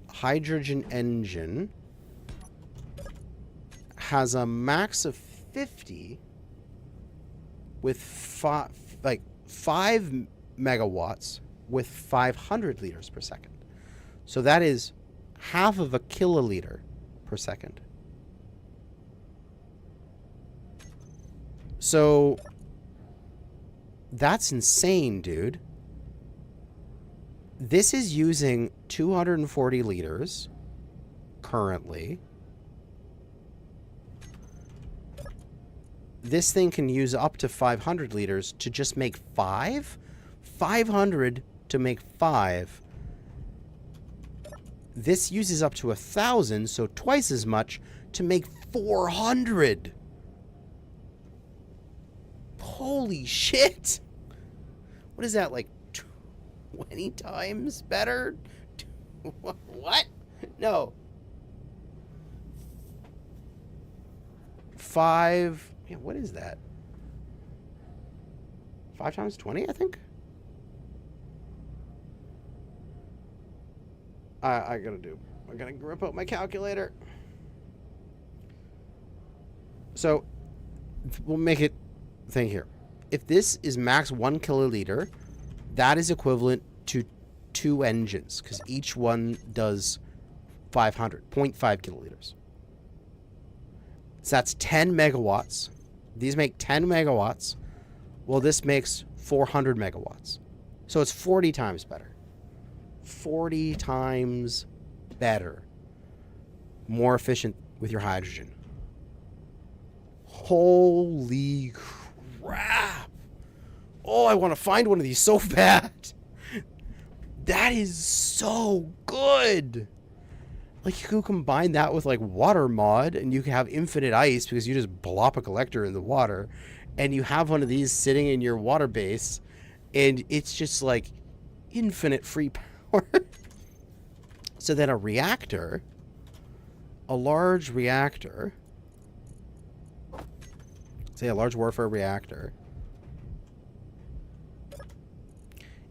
hydrogen engine, has a max of 50 with 5 megawatts with 500 liters per second. So that is half of a kiloliter per second. So that's insane, dude. This is using 240 liters currently. This thing can use up to 500 liters to just make 5? 500 to make 5. This uses up to 1,000, so twice as much to make 400. Holy shit. What is that, like 20 times better? What? No. 5 Yeah, what is that? 5 times 20, I think? I gotta rip out my calculator. So, we'll make it thing here. If this is max 1 kiloliter, that is equivalent to 2 engines, because each one does 0.5 kiloliters. So that's 10 megawatts. These make 10 megawatts. Well, this makes 400 megawatts. So it's 40 times better. 40 times better. More efficient with your hydrogen. Holy crap. Oh, I want to find one of these so bad. That is so good. Like, you could combine that with, like, water mod, and you can have infinite ice because you just blop a collector in the water, and you have one of these sitting in your water base, and it's just, like, infinite free power. So then a reactor, a large reactor, say a large warfare reactor,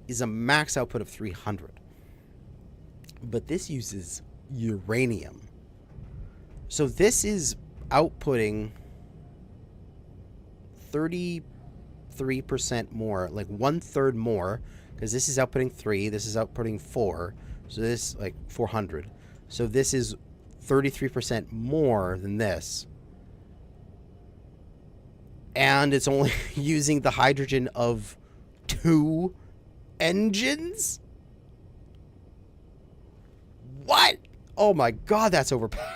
is a max output of 300. But this uses uranium. So this is outputting 33% more, like 1/3 more, because this is outputting 3, this is outputting 4, so this, like, 400. So this is 33% more than this. And it's only using the hydrogen of 2 engines? What? Oh my god, that's overpowered.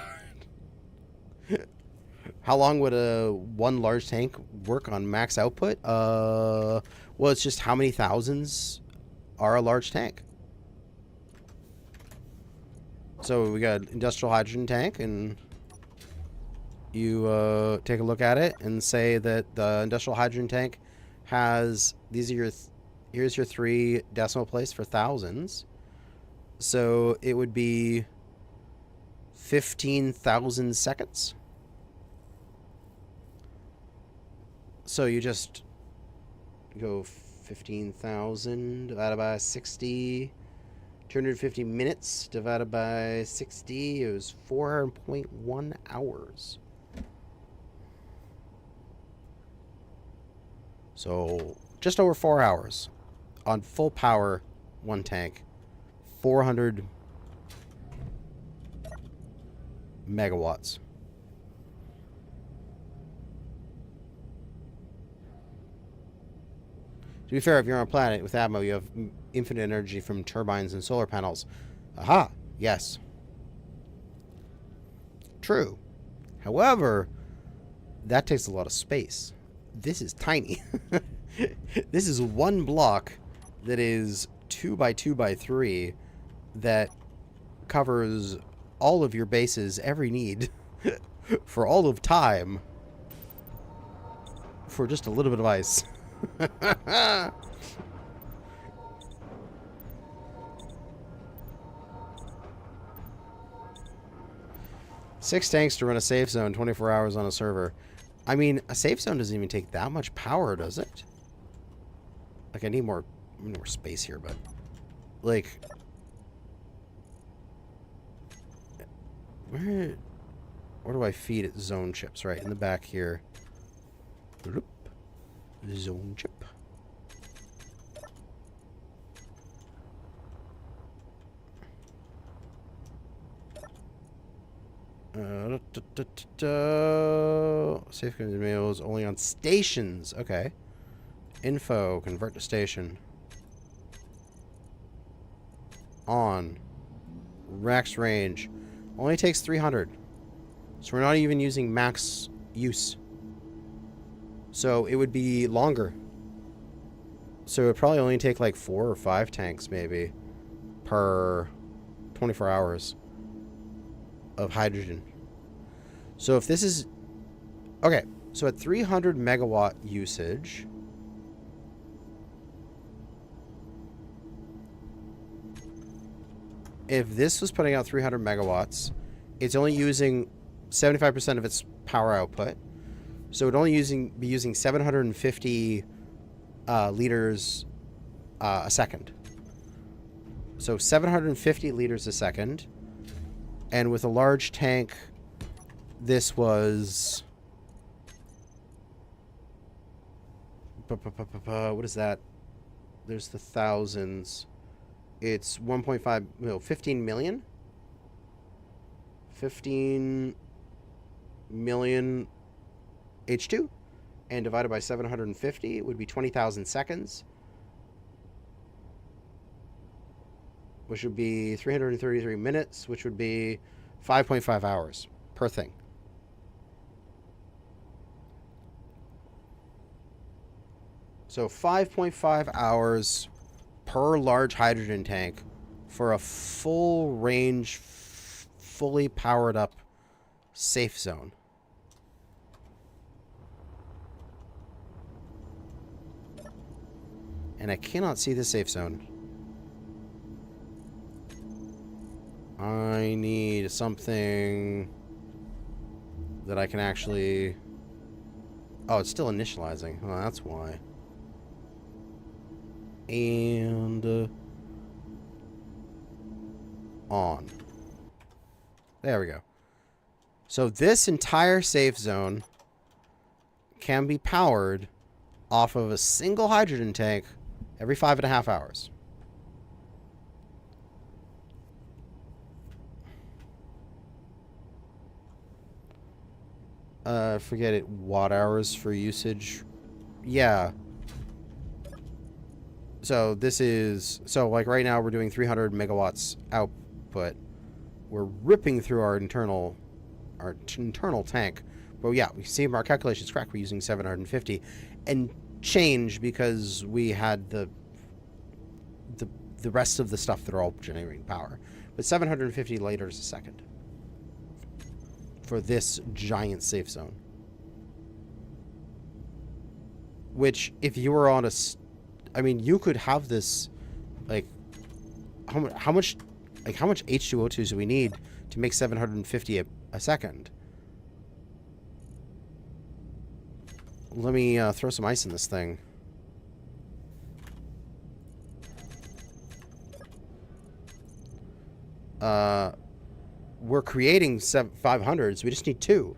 How long would one large tank work on max output? Well, it's just how many thousands are a large tank. So we got industrial hydrogen tank, and you take a look at it and say that the industrial hydrogen tank has, these are your, here's your 3 decimal place for thousands. So it would be 15,000 seconds. So you just go 15,000 divided by 60, 250 minutes divided by 60, it was 4.1 hours. So just over 4 hours on full power, one tank, 400 megawatts. To be fair, if you're on a planet with Atmo, you have infinite energy from turbines and solar panels. Aha, yes. True. However, that takes a lot of space. This is tiny. This is one block that is 2 by 2 by 3 that covers all of your bases, every need, for all of time, for just a little bit of ice. 6 tanks to run a safe zone, 24 hours on a server. I mean, a safe zone doesn't even take that much power, does it? Like, I need more space here, but, like, where do I feed it zone chips? Right in the back here. Zone chip. Safeguard mails only on stations. Okay. Info, convert to station. On. Rax range. Only takes 300. So we're not even using max use. So it would be longer. So it would probably only take like 4 or 5 tanks maybe per 24 hours of hydrogen. So if this is... Okay, so at 300 megawatt usage... If this was putting out 300 megawatts, it's only using 75% of its power output. So it would only be using 750 liters a second. So 750 liters a second. And with a large tank, this was... What is that? There's the thousands. It's 1.5... No, 15 million? 15 million H2. And divided by 750, it would be 20,000 seconds. Which would be 333 minutes, which would be 5.5 hours per thing. So 5.5 hours per large hydrogen tank for a full range, fully powered up safe zone. And I cannot see the safe zone. I need something that I can actually... Oh, it's still initializing. Oh, that's why. And... on. There we go. So this entire safe zone can be powered off of a single hydrogen tank every 5.5 hours. Forget it. Watt hours for usage. Yeah. So this is... So, like, right now we're doing 300 megawatts output. We're ripping through our internal tank. But, yeah, we see our calculations correct. We're using 750. And change because we had the rest of the stuff that are all generating power. But 750 liters a second. For this giant safe zone. Which, if you were on a... I mean, you could have this, like... How much H2O2s do we need to make 750 a second? Let me throw some ice in this thing. We're creating 500s. We just need 2.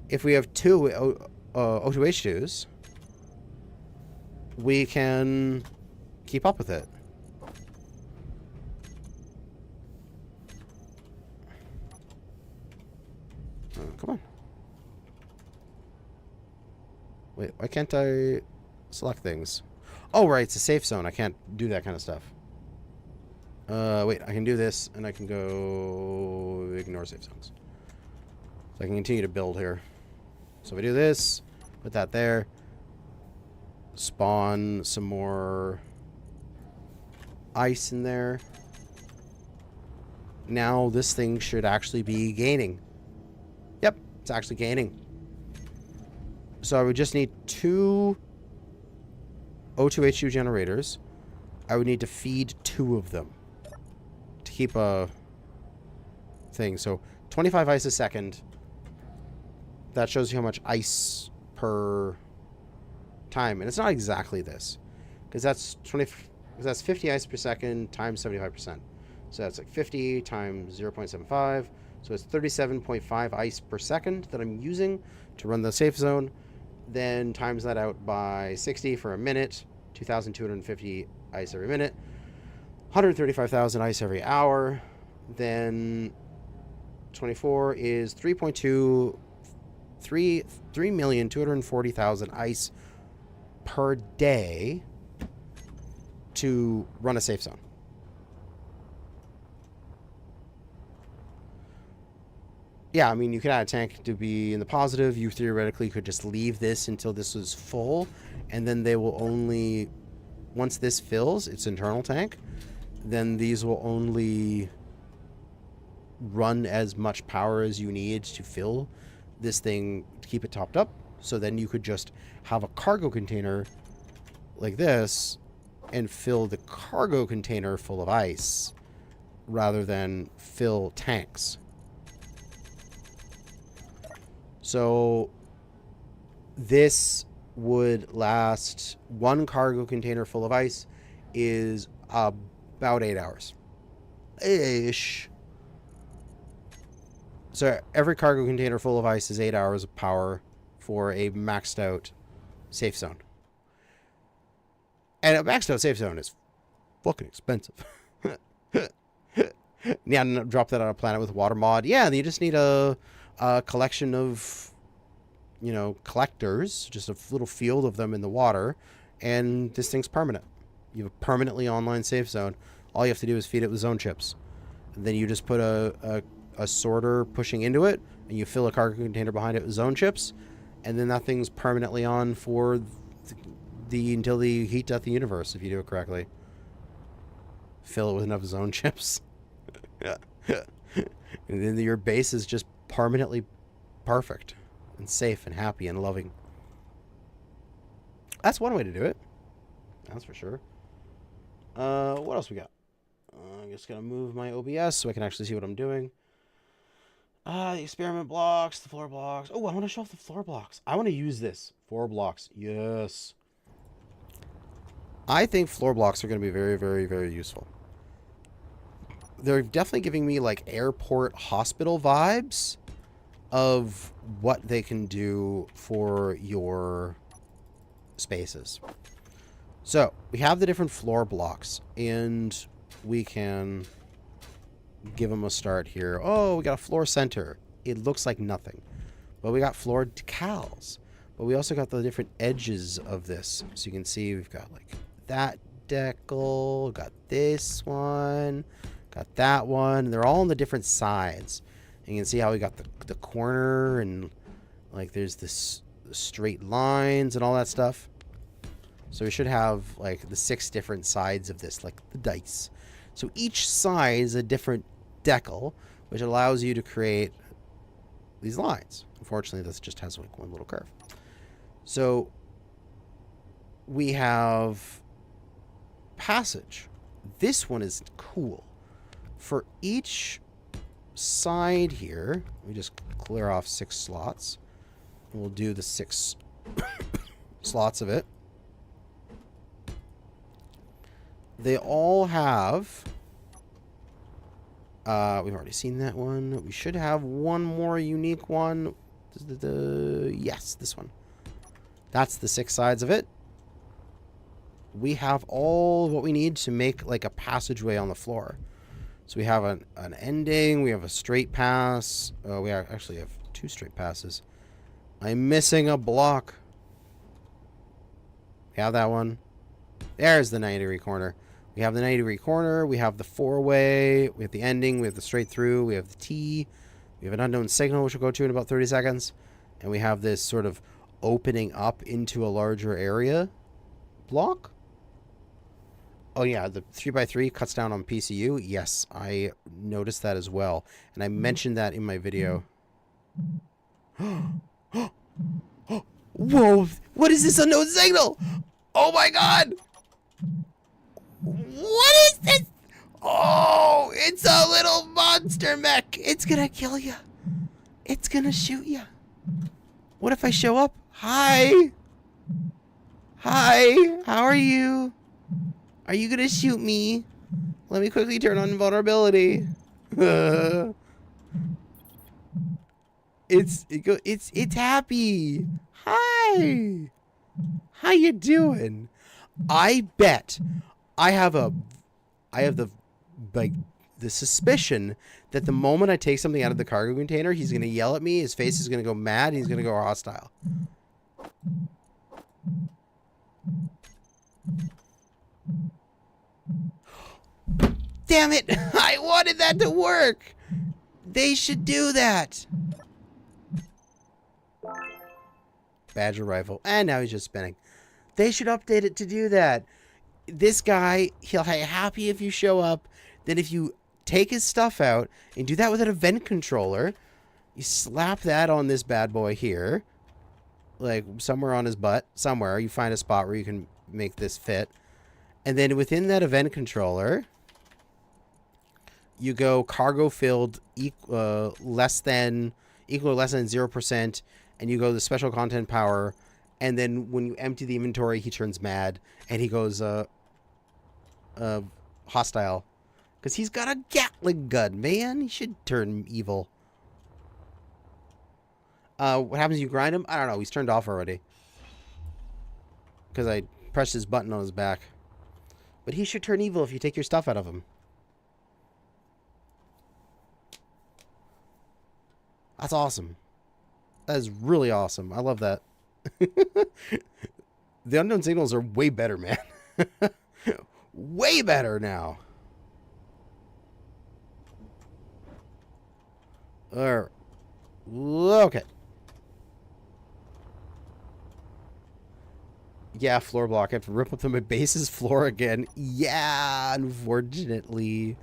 If we have 2 O2H2s, we can keep up with it. Oh, come on. Wait, why can't I select things? Oh, right, it's a safe zone. I can't do that kind of stuff. Wait, I can do this, and I can go ignore safe zones. So I can continue to build here. So we do this, put that there, spawn some more ice in there. Now this thing should actually be gaining. Yep, it's actually gaining. So I would just need 2 O2H2 generators. I would need to feed 2 of them to keep a thing. So 25 ice a second. That shows you how much ice per time. And it's not exactly this. Because that's 50 ice per second times 75%. So that's like 50 times 0.75. So it's 37.5 ice per second that I'm using to run the safe zone. Then times that out by 60 for a minute. 2,250 ice every minute. 135,000 ice every hour. Then 24 is 3,240,000 ice per day to run a safe zone. Yeah, I mean, you could add a tank to be in the positive. You theoretically could just leave this until this is full, and then they will only... Once this fills, its internal tank, then these will only run as much power as you need to fill this thing to keep it topped up. So then you could just have a cargo container like this and fill the cargo container full of ice rather than fill tanks. So This would last, one cargo container full of ice is about 8 hours. Ish. So every cargo container full of ice is 8 hours of power for a maxed out safe zone. And a maxed out safe zone is fucking expensive. Yeah, drop that on a planet with water mod. Yeah, you just need a collection of, you know, collectors, just a little field of them in the water, and this thing's permanent. You have a permanently online safe zone. All you have to do is feed it with zone chips. And then you just put a sorter pushing into it, and you fill a cargo container behind it with zone chips, and then that thing's permanently on for until the heat death the universe, if you do it correctly. Fill it with enough zone chips. And then your base is just permanently perfect and safe and happy and loving. That's one way to do it. That's for sure. What else we got? I'm just gonna move my OBS so I can actually see what I'm doing. The experiment blocks, the floor blocks. Oh, I want to show off the floor blocks. I want to use this. Floor blocks. Yes. I think floor blocks are going to be very, very, very useful. They're definitely giving me like airport hospital vibes of what they can do for your spaces. So we have the different floor blocks, and we can give them a start here. Oh, we got a floor center. It looks like nothing, but we got floor decals. But we also got the different edges of this. So you can see we've got like that decal, got this one, got that one. And they're all on the different sides. And you can see how we got the corner, and like there's this straight lines and all that stuff. So we should have like the 6 different sides of this, like the dice. So each side is a different decal, which allows you to create these lines. Unfortunately, this just has like one little curve. So we have passage. This one is cool. For each side here, we just clear off 6 slots. And we'll do the 6 slots of it. They all have... we've already seen that one. We should have one more unique one. Yes, this one. That's the 6 sides of it. We have all what we need to make like a passageway on the floor. So we have an ending. We have a straight pass. We actually have 2 straight passes. I'm missing a block. We have that one. There's the 90-degree corner. We have the 90-degree corner. We have the 4-way. We have the ending. We have the straight through. We have the T. We have an unknown signal, which we'll go to in about 30 seconds. And we have this sort of opening up into a larger area block. Oh, yeah. The 3x3 cuts down on PCU. Yes, I noticed that as well. And I mentioned that in my video. Whoa. What is this unknown signal? Oh, my God. What is this? Oh, it's a little monster mech. It's gonna kill you. It's gonna shoot you. What if I show up? Hi. Hi. How are you? Are you gonna shoot me? Let me quickly turn on invulnerability. It's happy. Hi. How you doing? I bet I have the suspicion that the moment I take something out of the cargo container, he's going to yell at me, his face is going to go mad, he's going to go hostile. Damn it! I wanted that to work! They should do that! Badger rifle. And now he's just spinning. They should update it to do that. This guy, he'll be happy if you show up. Then if you take his stuff out and do that with an event controller, you slap that on this bad boy here. Like somewhere on his butt. Somewhere. You find a spot where you can make this fit. And then within that event controller, you go cargo filled equal or less than 0%. and you go to special content power, and then when you empty the inventory, he turns mad, and he goes hostile. Because he's got a Gatling gun, man. He should turn evil. What happens if you grind him? I don't know. He's turned off already. Because I pressed his button on his back. But he should turn evil if you take your stuff out of him. That's awesome. That is really awesome. I love that. The unknown signals are way better, man. Way better now. Alright. Okay. Yeah, floor block. I have to rip up my base's floor again. Yeah, unfortunately.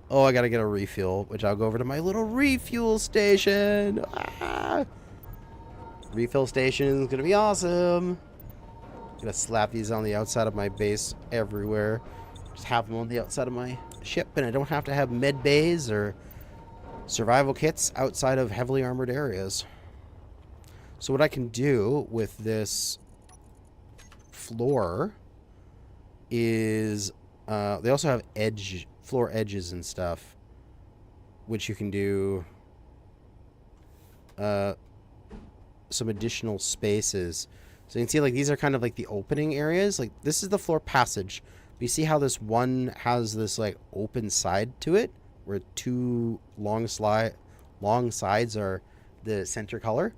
Oh, I gotta get a refuel, which I'll go over to my little refuel station. Ah. Refill station is gonna be awesome. I'm gonna slap these on the outside of my base everywhere. Just have them on the outside of my ship, and I don't have to have med bays or survival kits outside of heavily armored areas. So what I can do with this floor is they also have floor edges and stuff, which you can do some additional spaces. So you can see, like, these are kind of like the opening areas. Like, this is the floor passage. But you see how this one has this like open side to it, where two long sides are the center color.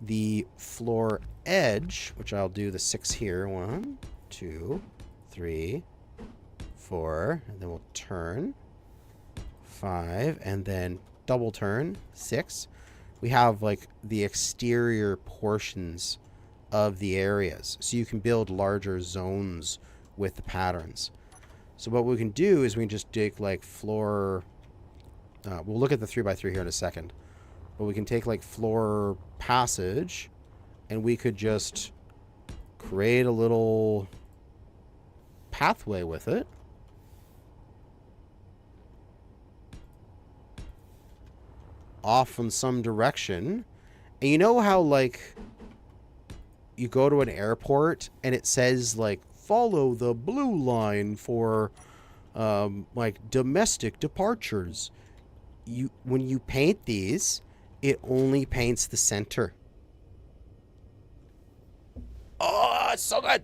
The floor edge, which I'll do the 6 here. 1, 2, 3, 4, and then we'll turn 5, and then double turn 6. We have like the exterior portions of the areas, so you can build larger zones with the patterns. So what we can do is we can just take like floor, we'll look at the 3x3 here in a second, but we can take like floor passage, and we could just create a little pathway with it. Off in some direction. And you know how, like, you go to an airport and it says, like, follow the blue line for, like, domestic departures. When you paint these, it only paints the center. Oh, it's so good!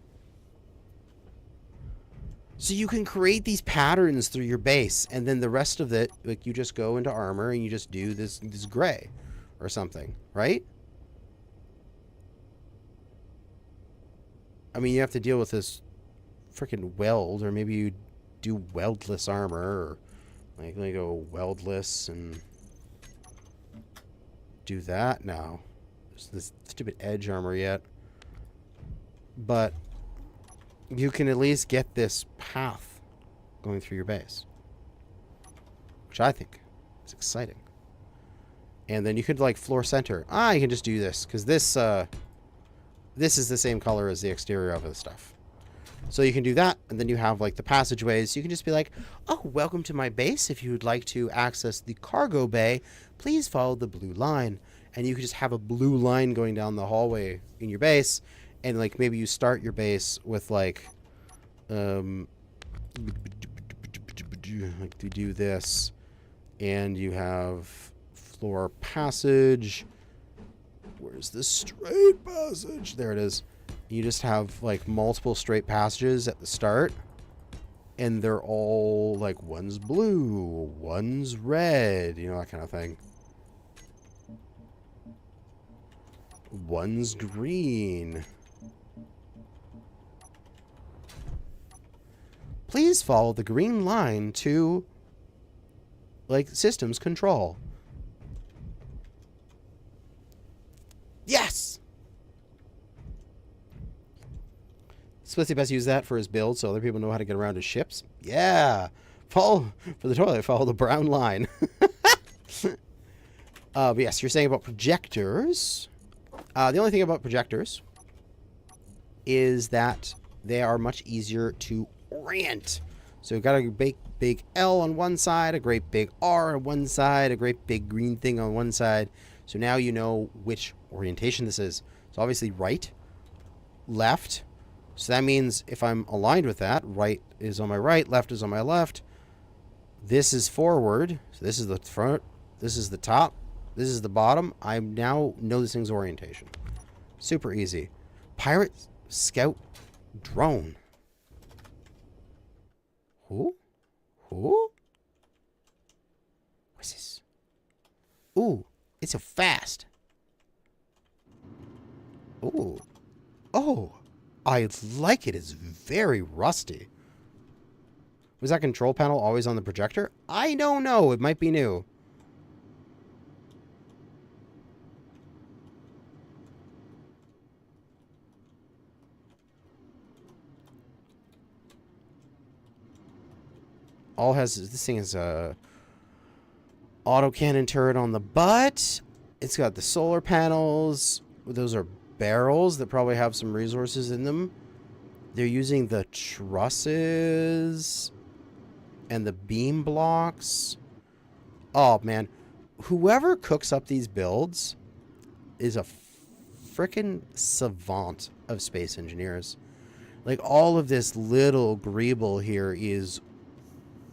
So you can create these patterns through your base, and then the rest of it, like, you just go into armor and you just do this gray or something, right? I mean, you have to deal with this freaking weld, or maybe you do weldless armor, or like, let me go weldless and do that now. There's this stupid edge armor yet. But you can at least get this path going through your base, which I think is exciting. And then you could, like, floor center. You can just do this, because this is the same color as the exterior of the stuff. So you can do that, and then you have, like, the passageways. You can just be like, oh, welcome to my base. If you would like to access the cargo bay, please follow the blue line. And you could just have a blue line going down the hallway in your base. And, like, maybe you start your base with, like to do this. And you have floor passage. Where's the straight passage? There it is. You just have, like, multiple straight passages at the start. And they're all, like, one's blue, one's red, you know, that kind of thing. One's green. Please follow the green line to, like, systems control. Yes! Splitsy best use that for his build so other people know how to get around his ships. Yeah! Follow, for the toilet, follow the brown line. But yes, you're saying about projectors. The only thing about projectors is that they are much easier to orient. So you've got a big L on one side, a great big R on one side, a great big green thing on one side. So now you know which orientation this is. It's obviously right, left. So that means if I'm aligned with that, right is on my right, left is on my left. This is forward. So this is the front. This is the top. This is the bottom. I now know this thing's orientation. Super easy. Pirate Scout drone. Who? Who? What's this? Ooh, it's so fast. Ooh. Oh, I like it. It's very rusty. Was that control panel always on the projector? I don't know. It might be new. All has this thing is a autocannon turret on the butt. It's got the solar panels. Those are barrels that probably have some resources in them. They're using the trusses and the beam blocks. Oh, man. Whoever cooks up these builds is a frickin' savant of space engineers. Like, all of this little greeble here is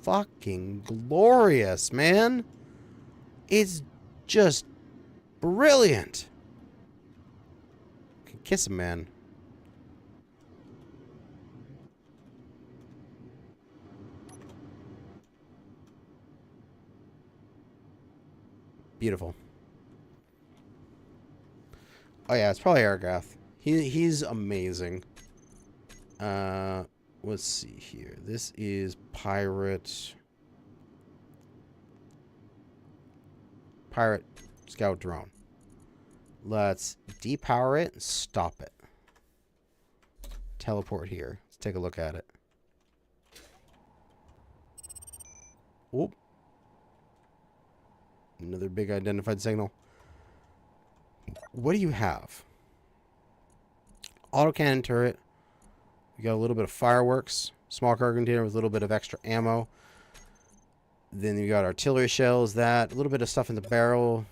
fucking glorious, man. It's just brilliant. Kiss him, man. Beautiful. Oh yeah, it's probably Airgath. He's amazing. Let's see here. This is Pirate Scout drone. Let's depower it and stop it. Teleport here. Let's take a look at it. Whoop. Another big identified signal. What do you have? Autocannon turret. We got a little bit of fireworks. Small cargo container with a little bit of extra ammo. Then you got artillery shells. That. A little bit of stuff in the barrel.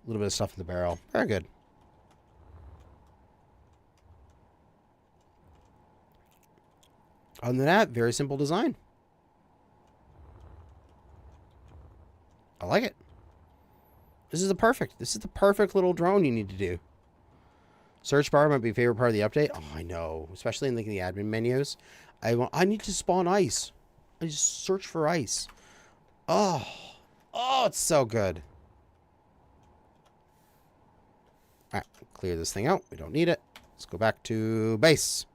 A little bit of stuff in the barrel. Very good. Other than that, very simple design. I like it. This is the perfect little drone you need to do. Search bar might be a favorite part of the update. Oh, I know. Especially in the admin menus. I need to spawn ice. I just search for ice. Oh. Oh, it's so good. Alright, clear this thing out. We don't need it. Let's go back to base.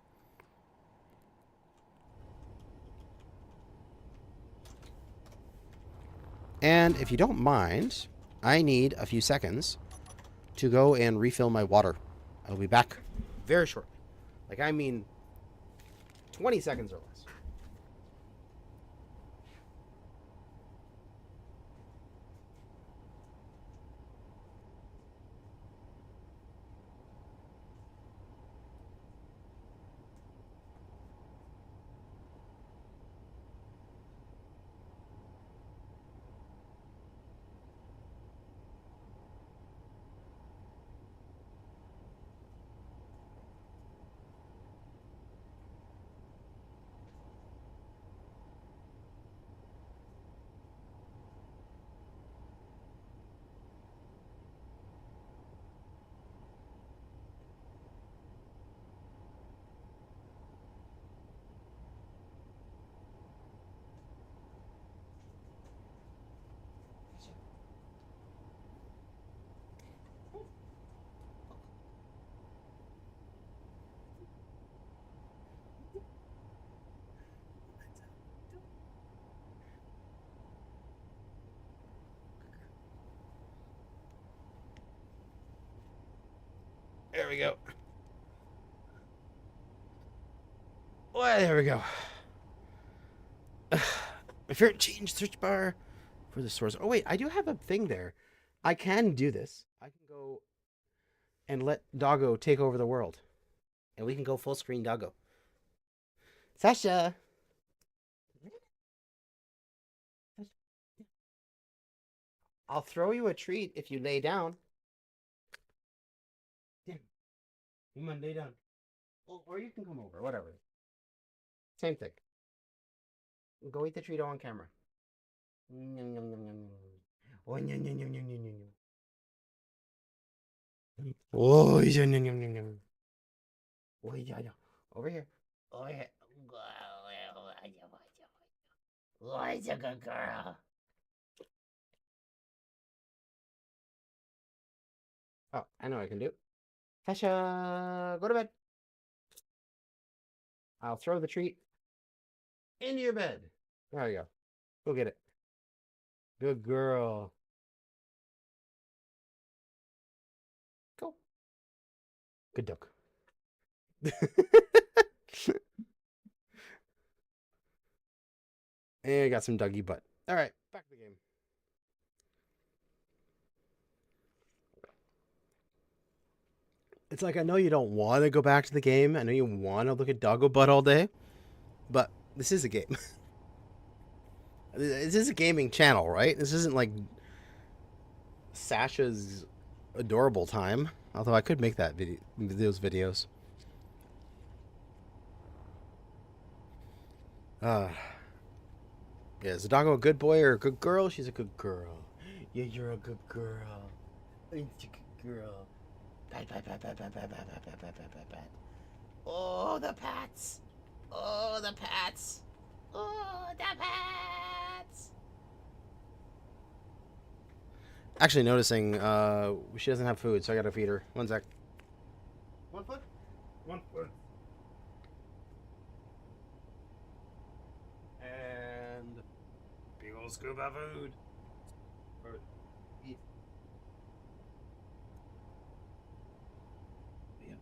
And if you don't mind, I need a few seconds to go and refill my water. I'll be back very shortly. Like, I mean, 20 seconds or less. There we go. Well, there we go. My favorite change search bar for the source. Oh, wait, I do have a thing there. I can do this. I can go and let Doggo take over the world. And we can go full screen Doggo. Sasha! I'll throw you a treat if you lay down. Come on, lay down. Or you can come over, whatever. Same thing. Go eat the treat on camera. Yum, yum, yum, yum, yum. Oh, yum, yum, yum, yum, yum, yum, yum. Oh, yum, yum, yum, yum, yum. Oh, yeah, yeah. Over here. Oh, yeah. Oh, it's a good girl. Oh, I know what I can do. Tasha, go to bed. I'll throw the treat into your bed. There you go. Go get it. Good girl. Go. Good dog. And I got some doggy butt. All right, back to the game. It's like I know you don't want to go back to the game. I know you want to look at doggo butt all day, but this is a game. This is a gaming channel, right? This isn't like Sasha's adorable time. Although I could make that video, those videos. Yeah, is the doggo a good boy or a good girl? She's a good girl. Yeah, you're a good girl. You're a good girl. Pat, pat, pat, pat, pat, pat, pat, pat, pat, pat, pat, pat. Oh, the pats. Oh, the pats. Oh, the pats. Actually noticing she doesn't have food, so I gotta feed her. 1 sec. 1 foot? 1 foot. And big old scoop of food. Or eat. Yeah.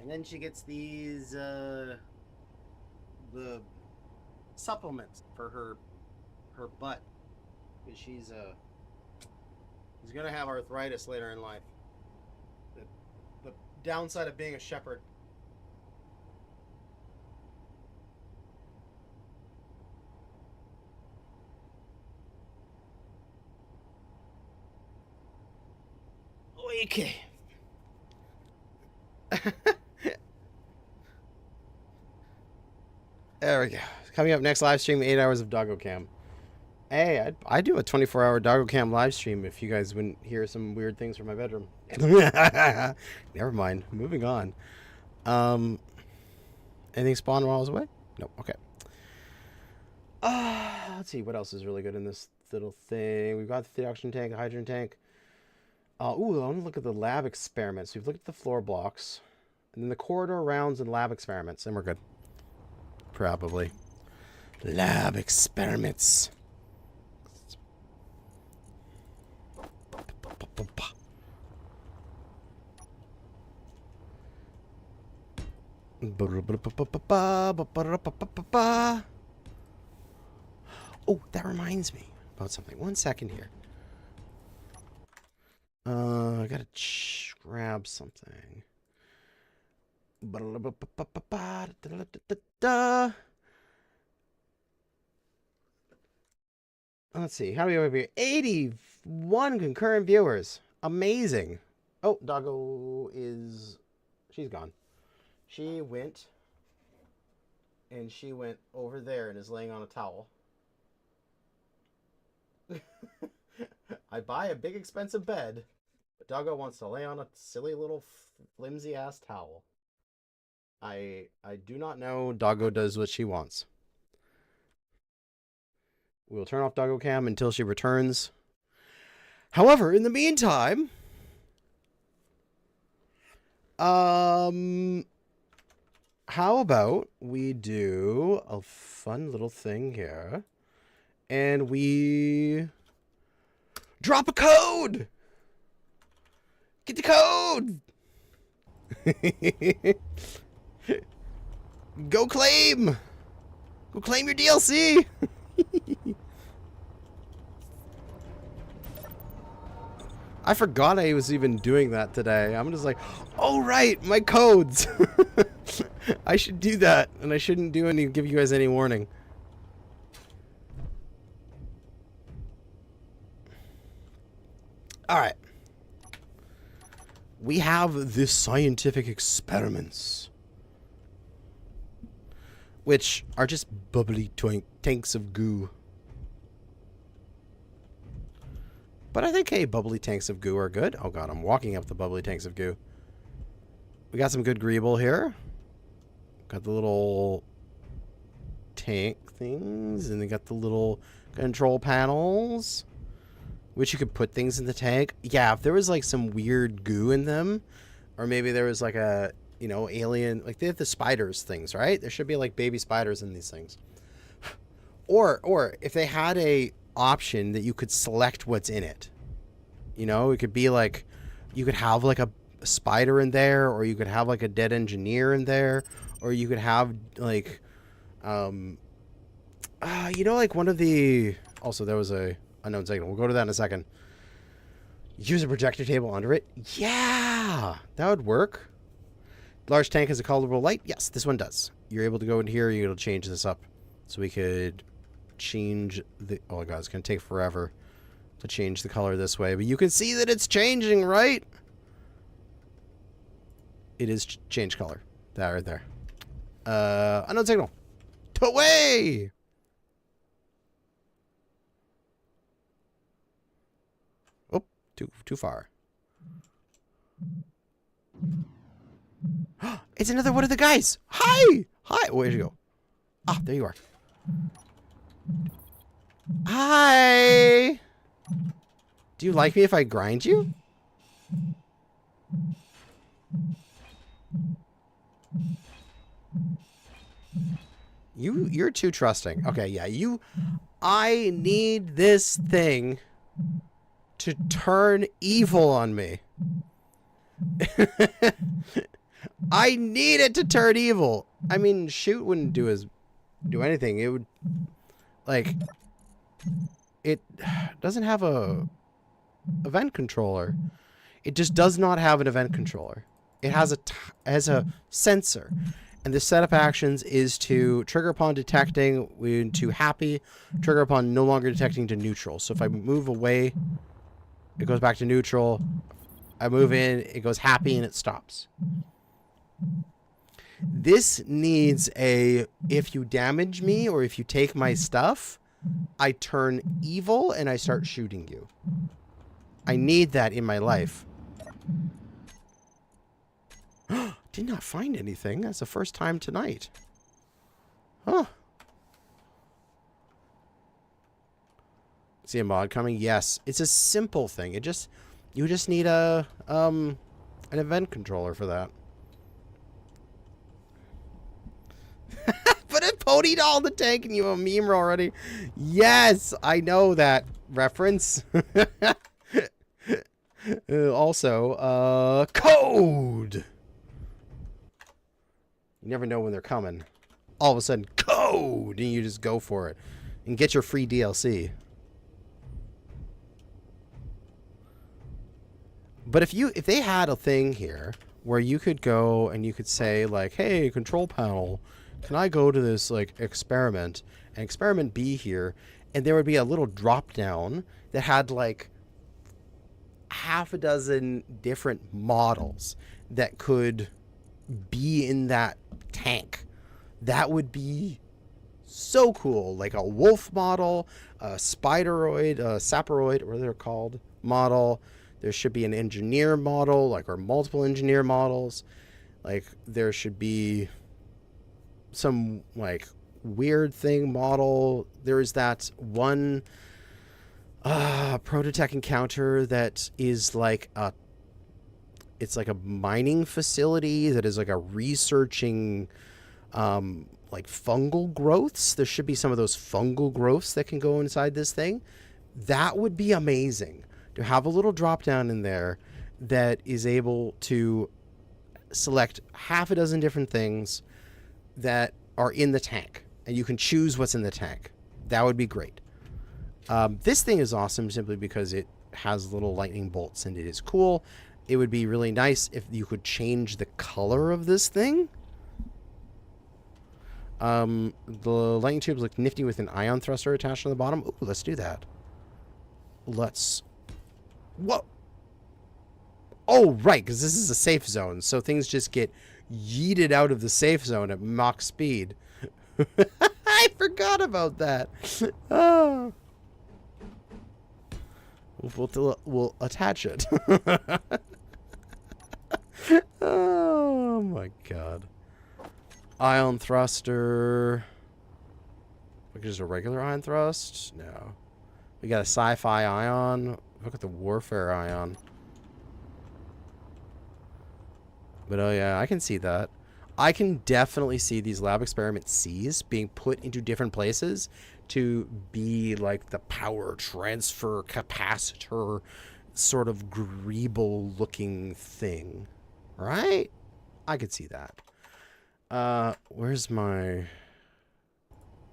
And then she gets these the supplements for her butt, because she's gonna have arthritis later in life. The downside of being a shepherd. Okay. There we go. Coming up next live stream, 8 hours of Doggo Cam. Hey, I do a 24-hour Doggo Cam live stream if you guys wouldn't hear some weird things from my bedroom. Never mind. Moving on. Anything spawned while I was away? Nope. Okay. Let's see what else is really good in this little thing. We've got the oxygen tank, the hydrogen tank. Ooh, I want to look at the lab experiments. We've looked at the floor blocks, and then the corridor rounds and lab experiments, and we're good. Probably. Lab experiments. Oh, that reminds me about something. 1 second here. I gotta grab something. Let's see. How do we have 81 concurrent viewers. Amazing. Oh, Doggo is... She's gone. She went over there and is laying on a towel. I buy a big expensive bed, but Doggo wants to lay on a silly little flimsy ass towel. I do not know. Doggo does what she wants. We'll turn off Doggo Cam until she returns. However, in the meantime, how about we do a fun little thing here, and we drop a code. Get the code. Go claim your DLC. I forgot I was even doing that today. I'm just like, oh right, my codes. I should do that, and I shouldn't give you guys any warning. All right. We have the scientific experiments, which are just bubbly tanks of goo. But I think, hey, bubbly tanks of goo are good. Oh god, I'm walking up the bubbly tanks of goo. We got some good greeble here. Got the little tank things, and they got the little control panels, which you could put things in the tank. Yeah, if there was like some weird goo in them, or maybe there was like a, you know, alien, like they have the spiders things, right? There should be like baby spiders in these things. Or if they had a option that you could select what's in it. You know, it could be like, you could have like a spider in there, or you could have like a dead engineer in there, or you could have like, you know, like one of the, also there was a unknown signal. We'll go to that in a second. Use a projector table under it. Yeah, that would work. Large tank has a colorable light. Yes, this one does. You're able to go in here. You're able to change this up. So we could change the, oh my god, it's going to take forever to change the color this way. But you can see that it's changing, right? It is change color. That right there. Unknown signal. Away! Oh, too far. It's another one of the guys. Hi! Hi! Where'd you go? Ah, there you are. Hi! Do you like me if I grind you? You're too trusting. Okay, yeah, I need this thing to turn evil on me. I need it to turn evil. I mean, shoot wouldn't do anything. It would, like, it doesn't have a event controller. It just does not have an event controller. It has a sensor. And the setup actions is to trigger upon detecting to happy, trigger upon no longer detecting to neutral. So if I move away, it goes back to neutral. I move in, it goes happy, and it stops. This needs a, if you damage me or if you take my stuff, I turn evil and I start shooting you. I need that in my life. Did not find anything. That's the first time tonight. Huh. See a mod coming? Yes. It's a simple thing. You just need a an event controller for that. Put a pony doll in the tank and you have a meme already. Yes, I know that reference. Also, code. You never know when they're coming. All of a sudden, code, and you just go for it and get your free DLC. But if they had a thing here where you could go and you could say like, hey, control panel, can I go to this like experiment and experiment B here, and there would be a little drop down that had like half a dozen different models that could be in that tank. That would be so cool. Like a wolf model, a spideroid, a saporoid, what they're called, model. There should be an engineer model, like, or multiple engineer models. Like, there should be some, like, weird thing model. There's that one Prototech encounter that is like a, it's like a mining facility that is like a researching, like fungal growths. There should be some of those fungal growths that can go inside this thing. That would be amazing. To have a little drop down in there that is able to select half a dozen different things that are in the tank, and you can choose what's in the tank. That would be great. This thing is awesome simply because it has little lightning bolts and it is cool. It would be really nice if you could change the color of this thing. The lightning tubes look nifty with an ion thruster attached on the bottom. Ooh, let's do that. Let's... Whoa! Oh, right, because this is a safe zone, so things just get yeeted out of the safe zone at Mach speed. I forgot about that. Oh. We'll attach it. Oh my god. Ion thruster. Like just a regular ion thrust? No. We got a sci-fi ion. Look at the warfare ion. But oh yeah, I can see that. I can definitely see these lab experiment Cs being put into different places to be like the power transfer capacitor sort of greeble looking thing. Right? I could see that. Where's my...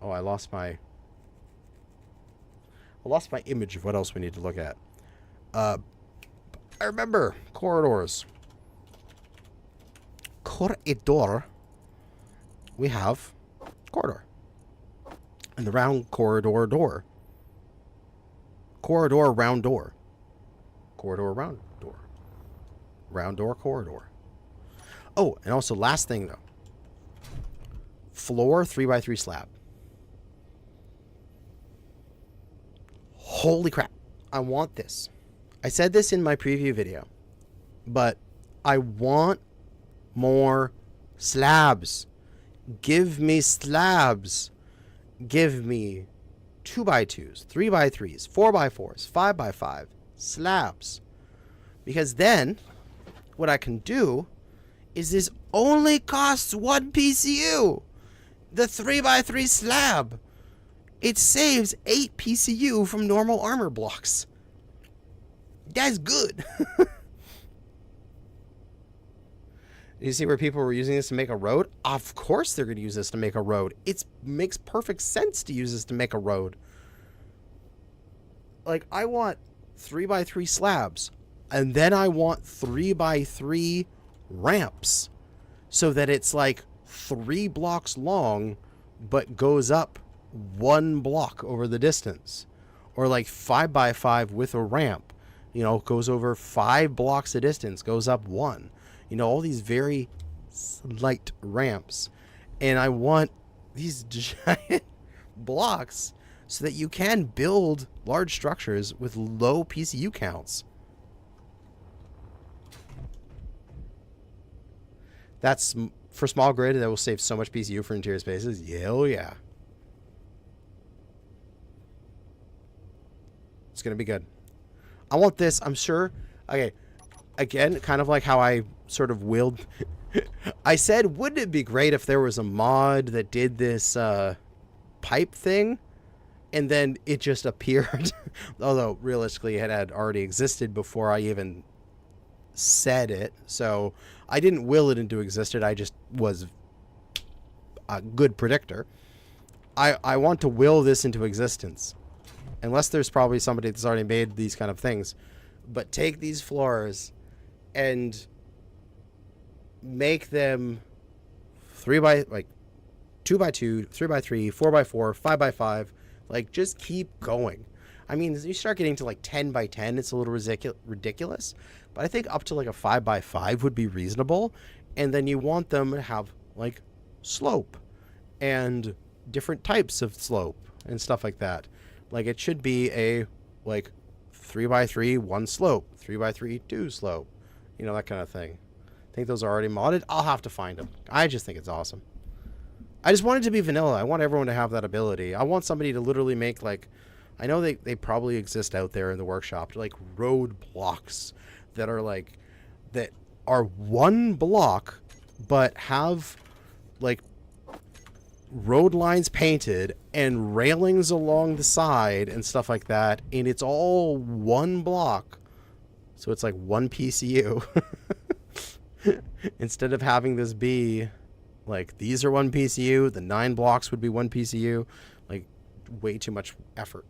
Oh, I lost my image of what else we need to look at. I remember corridors. Corridor. We have corridor. And the round corridor door. Corridor, round door. Corridor, round door. Round door, corridor. Oh, and also last thing though. Floor 3x3 slab. Holy crap. I want this. I said this in my preview video, but I want more slabs. Give me slabs. Give me 2x2s, 3x3s, 4x4s, 5x5 slabs. Because then what I can do is this only costs 1 PCU. The 3x3 slab. It saves 8 PCU from normal armor blocks. That's good. You see where people were using this to make a road? Of course they're going to use this to make a road. It makes perfect sense to use this to make a road. Like, I want 3x3 slabs. And then I want 3x3 ramps. So that it's like 3 blocks long, but goes up 1 block over the distance. Or like 5x5 with a ramp. You know, goes over 5 blocks of distance, goes up 1. You know, all these very slight ramps. And I want these giant blocks so that you can build large structures with low PCU counts. That's for small grid, that will save so much PCU for interior spaces. Hell yeah. It's going to be good. I want this, I'm sure. Okay, again, kind of like how I sort of willed. I said, wouldn't it be great if there was a mod that did this pipe thing? And then it just appeared. Although, realistically, it had already existed before I even said it. So, I didn't will it into existence. I just was a good predictor. I want to will this into existence. Unless there's probably somebody that's already made these kind of things. But take these floors and make them 2x2, 3x3, 4x4, 5x5. Like, just keep going. I mean, you start getting to like 10x10, it's a little ridiculous. But I think up to like a 5x5 would be reasonable. And then you want them to have like slope and different types of slope and stuff like that. Like, it should be a like 3x3, 1 slope, 3x3, 2 slope, you know, that kind of thing. I think those are already modded. I'll have to find them. I just think it's awesome. I just want it to be vanilla. I want everyone to have that ability. I want somebody to literally make, like, I know they probably exist out there in the workshop, like road blocks that are like, that are 1 block, but have like road lines painted and railings along the side and stuff like that, and it's all 1 block, so it's like 1 PCU. Instead of having this be like, these are 1 PCU, the 9 blocks would be 1 PCU. Like, way too much effort.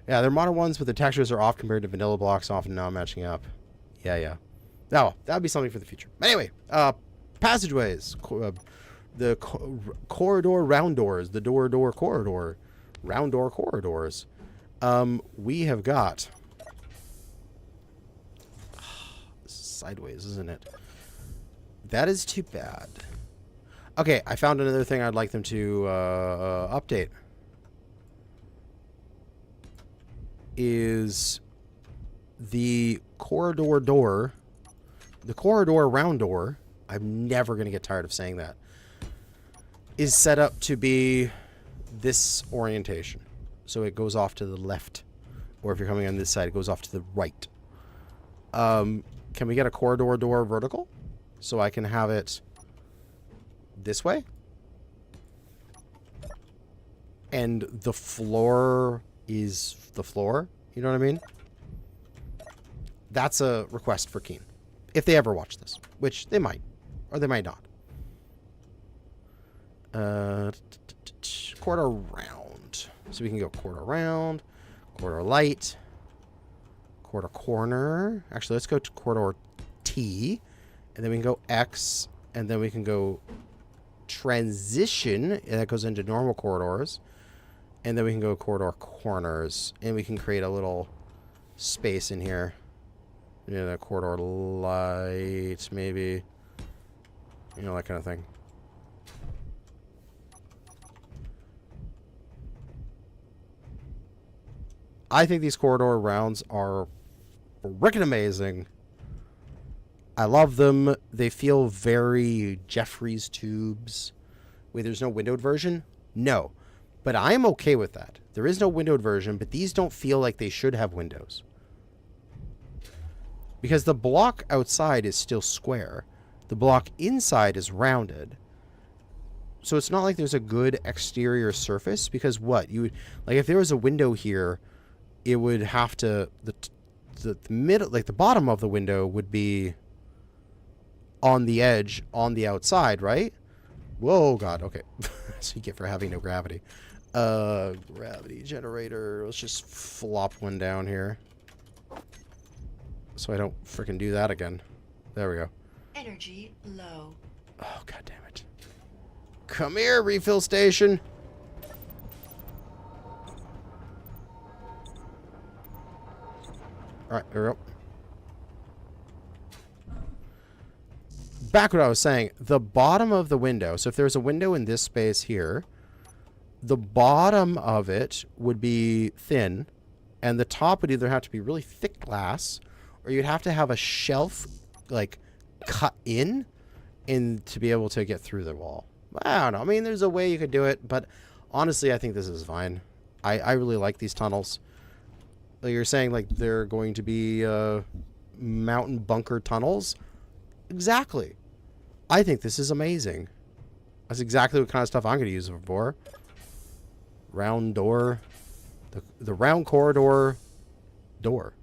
Yeah, they're modern ones, but the textures are off compared to vanilla blocks, often not matching up. Yeah. No, that would be something for the future. Anyway, passageways, the corridor round doors, the door corridor, round door corridors. We have got sideways, isn't it? That is too bad. Okay, I found another thing I'd like them to update. Is the corridor door, the corridor round door, I'm never going to get tired of saying that, is set up to be this orientation. So it goes off to the left. Or if you're coming on this side, it goes off to the right. Can we get a corridor door vertical? So I can have it this way? And the floor is the floor. You know what I mean? That's a request for Keen. If they ever watch this. Which they might. Or they might not. Quarter round. So we can go quarter round. Quarter light. Quarter corner. Actually, let's go to quarter T. And then we can go X. And then we can go transition. And that goes into normal corridors. And then we can go corridor corners. And we can create a little space in here. You know, that corridor light, maybe. You know, that kind of thing. I think these corridor rounds are freaking amazing. I love them. They feel very Jeffries tubes. Wait, there's no windowed version? No. But I'm okay with that. There is no windowed version, but these don't feel like they should have windows. Because the block outside is still square. The block inside is rounded. So it's not like there's a good exterior surface. Because what? You would, like, if there was a window here, it would have to... The middle, like the bottom of the window would be on the edge, on the outside, right? Whoa, God, okay. That's what you get for having no gravity. Gravity generator. Let's just flop one down here. So I don't freaking do that again. There we go. Energy low. Oh, God damn it. Come here, refill station. Alright, there we go. Back what I was saying. The bottom of the window. So if there's a window in this space here, the bottom of it would be thin, and the top would either have to be really thick glass, or you'd have to have a shelf, like, cut in to be able to get through the wall. I don't know. I mean, there's a way you could do it, but honestly, I think this is fine. I really like these tunnels. Like you're saying, like, they're going to be mountain bunker tunnels. Exactly. I think this is amazing. That's exactly what kind of stuff I'm going to use it for. Round door. The round corridor door.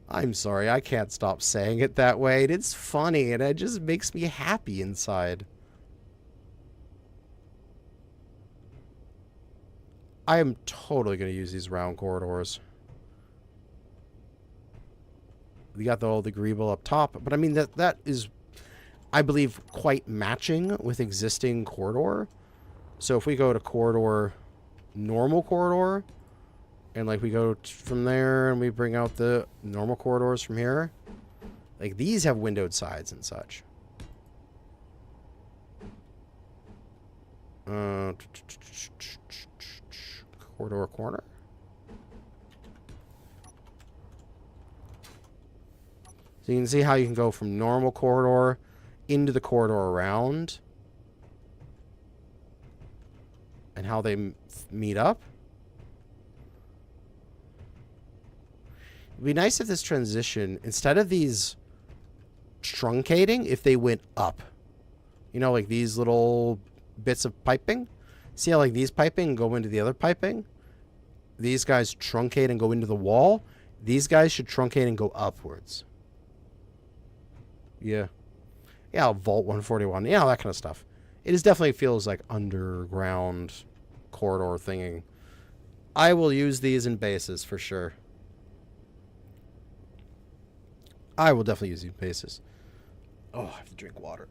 I'm sorry, I can't stop saying it that way. It's funny, and it just makes me happy inside. I am totally going to use these round corridors. We got all the greeble up top, but I mean, that is, I believe, quite matching with existing corridor. So if we go to corridor, normal corridor, and like we go from there and we bring out the normal corridors from here, like these have windowed sides and such. Corridor corner. So you can see how you can go from normal corridor into the corridor around. And how they meet up. It'd be nice if this transition, instead of these truncating, if they went up. You know, like these little bits of piping. See how like these piping go into the other piping? These guys truncate and go into the wall. These guys should truncate and go upwards. Yeah. Yeah, Vault 141. Yeah, that kind of stuff. It is definitely feels like underground corridor thinging. I will use these in bases for sure. I will definitely use these bases. Oh, I have to drink water.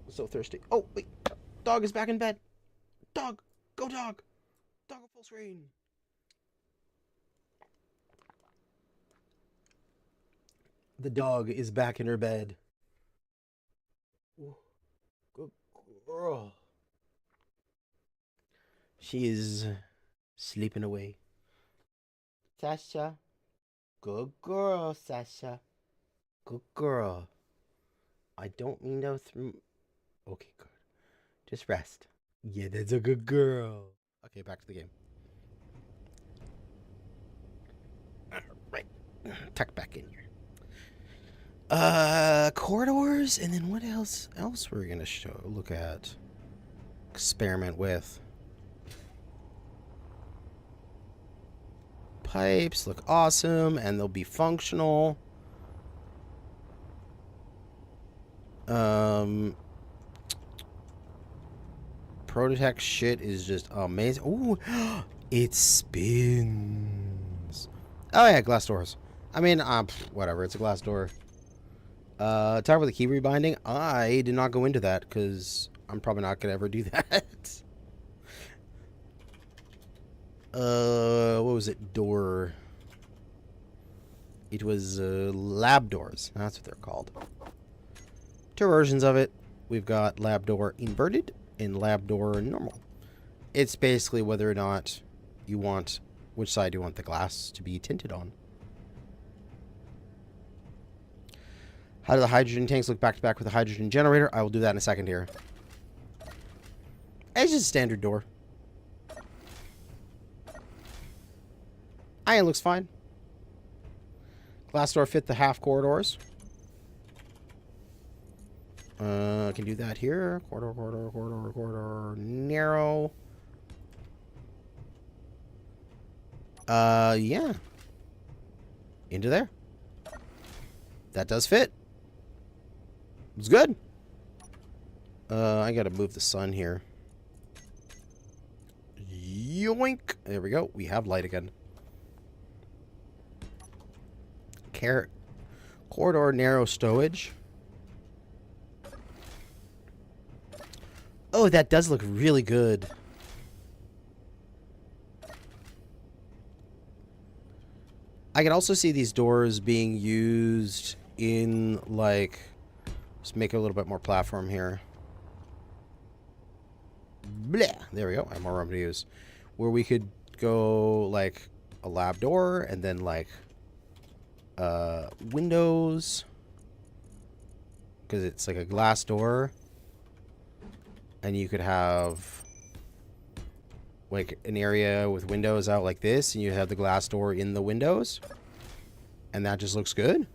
I'm so thirsty. Oh, wait. Dog is back in bed. Dog. Go dog. Dog on full screen. The dog is back in her bed. Good girl. She is sleeping away. Sasha. Good girl, Sasha. Good girl. I don't mean to Okay, good. Just rest. Yeah, that's a good girl. Okay, back to the game. Right. Tuck back in here. Corridors, and then what else we're gonna look at. Experiment with. Pipes look awesome, and they'll be functional. Prototech shit is just amazing. Ooh, it spins. Oh yeah, glass doors. I mean, whatever. It's a glass door. Talk about the key rebinding. I did not go into that because I'm probably not gonna ever do that. What was it? Door. It was lab doors. That's what they're called. Two versions of it. We've got lab door inverted and lab door normal. It's basically whether or not you want, which side you want the glass to be tinted on. How do the hydrogen tanks look back to back with a hydrogen generator? I will do that in a second here. It's just a standard door. It looks fine. Glass door fit the half corridors. I can do that here. Corridor, narrow. Yeah. Into there. That does fit. It's good. I gotta move the sun here. Yoink. There we go. We have light again. Corridor narrow stowage. Oh, that does look really good. I can also see these doors being used in, like, just make it a little bit more platform here. Bleh. There we go. I have more room to use. Where we could go, like, a lab door and then, like, windows. Because it's like a glass door. And you could have like an area with windows out like this, and you have the glass door in the windows. And that just looks good.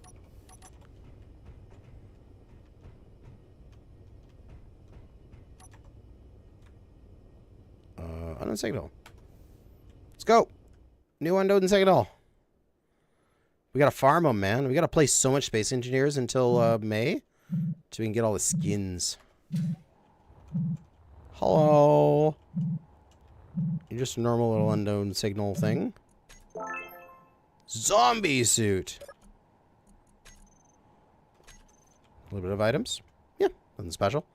Unknown signal. Let's go. New unknown signal. We gotta farm them, man. We gotta play so much Space Engineers until May, so we can get all the skins. Hello. You're just a normal little unknown signal thing. Zombie suit. A little bit of items. Yeah, nothing special.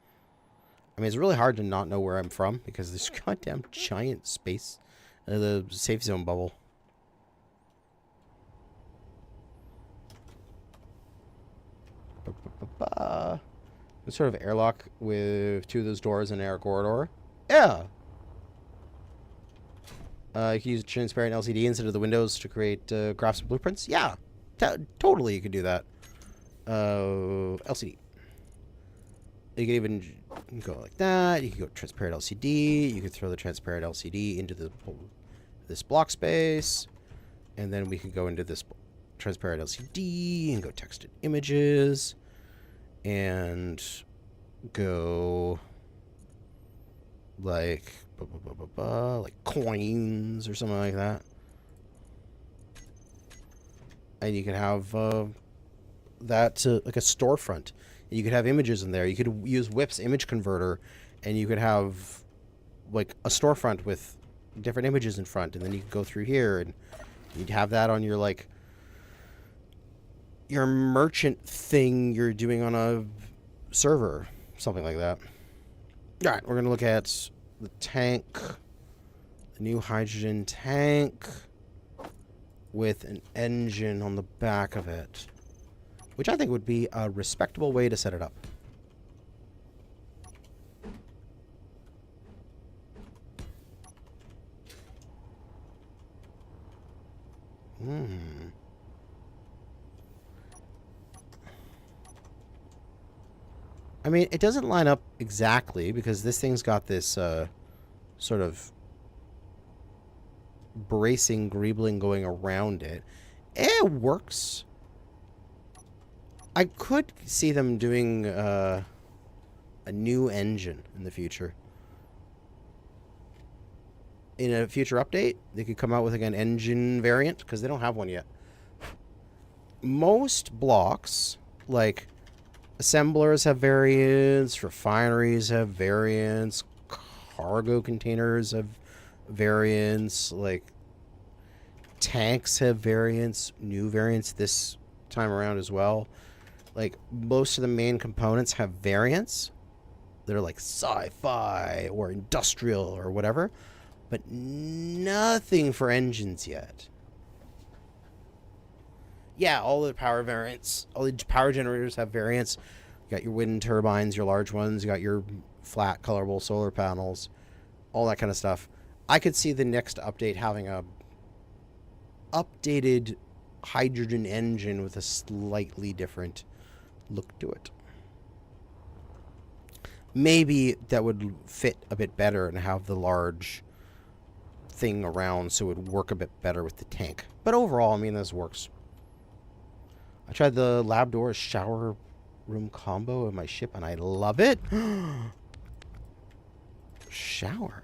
I mean, it's really hard to not know where I'm from because there's goddamn giant space. The safe zone bubble. Some sort of airlock with two of those doors and an air corridor. Yeah. You can use transparent LCD instead of the windows to create graphs and blueprints. Yeah, totally you could do that. LCD. You can even go like that. You can go transparent LCD. You could throw the transparent LCD into this block space. And then we can go into this transparent LCD and go texted images. And go like like coins or something like that. And you can have that like a storefront. And you could have images in there. You could use Whip's image converter, and you could have like a storefront with different images in front, and then you could go through here, and you'd have that on your like your merchant thing you're doing on a server, something like that. All right, we're gonna look at the tank, the new hydrogen tank with an engine on the back of it. which I think would be a respectable way to set it up. I mean, it doesn't line up exactly because this thing's got this sort of bracing greebling going around it. It works. I could see them doing a new engine in the future. In a future update, they could come out with like an engine variant because they don't have one yet. Most blocks, like assemblers, have variants, refineries have variants, cargo containers have variants, like tanks have variants, new variants this time around as well. Like most of the main components have variants. They're like sci-fi or industrial or whatever, but nothing for engines yet. Yeah, all the power variants, all the power generators have variants. You got your wind turbines, your large ones, you got your flat colorable solar panels, all that kind of stuff. I could see the next update having a updated hydrogen engine with a slightly different look to it. Maybe that would fit a bit better and have the large thing around so it would work a bit better with the tank. But overall, I mean, this works. I tried the lab door shower room combo in my ship and I love it. Shower.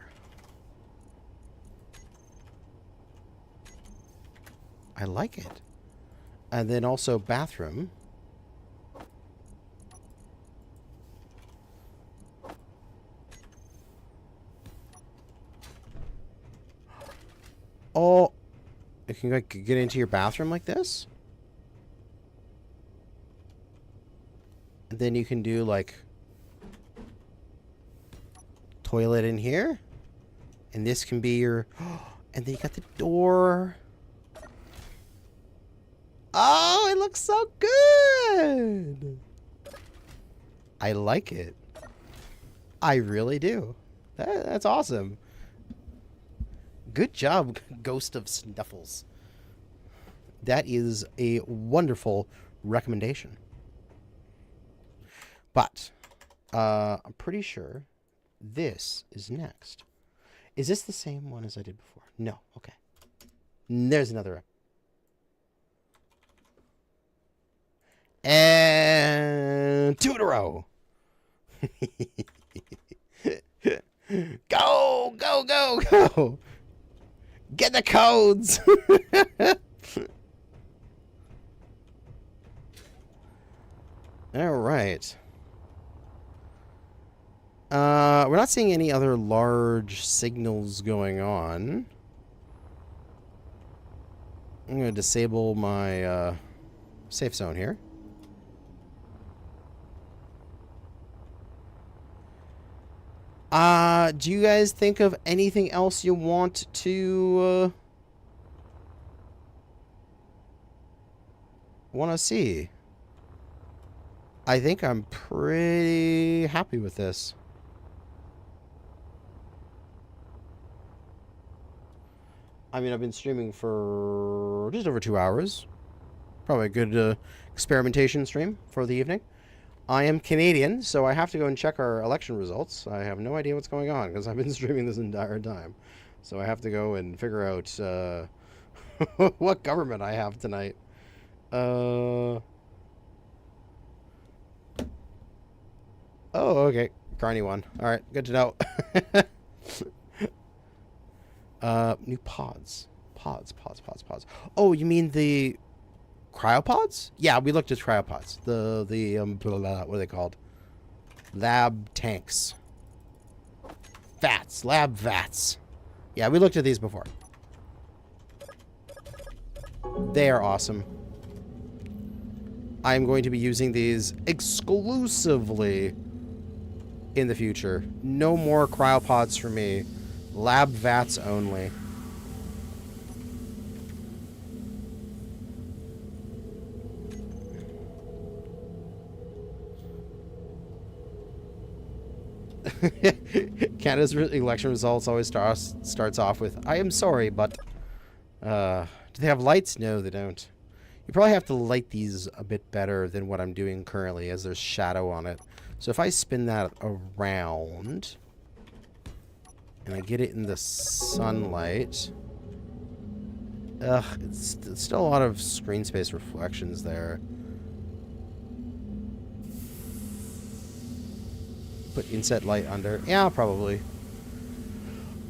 I like it. And then also bathroom. Oh, you can like get into your bathroom like this. And then you can do like toilet in here. And this can be your, and then you got the door. Oh, it looks so good. I like it. I really do. That's awesome. Good job, Ghost of Snuffles. That is a wonderful recommendation. But I'm pretty sure this is next. Is this the same one as I did before? No. Okay. There's another. And 2 in a row. Go, go, go, go. Get the codes. All right. We're not seeing any other large signals going on. I'm going to disable my safe zone here. Do you guys think of anything else you want to see? I think I'm pretty happy with this. I mean, I've been streaming for just over 2 hours. Probably a good experimentation stream for the evening. I am Canadian, so I have to go and check our election results. I have no idea what's going on because I've been streaming this entire time. So I have to go and figure out what government I have tonight. Oh, okay. Carney won. All right, good to know. New pods. Pods. Oh, you mean the cryopods? Yeah, we looked at cryopods. What are they called? Lab tanks. Vats. Lab vats. Yeah, we looked at these before. They are awesome. I'm going to be using these exclusively in the future. No more cryopods for me. Lab vats only. Canada's election results always starts off with, I am sorry, but do they have lights? No, they don't. You probably have to light these a bit better than what I'm doing currently, as there's shadow on it. So if I spin that around and I get it in the sunlight, it's still a lot of screen space reflections there. Put inset light under. Yeah, probably.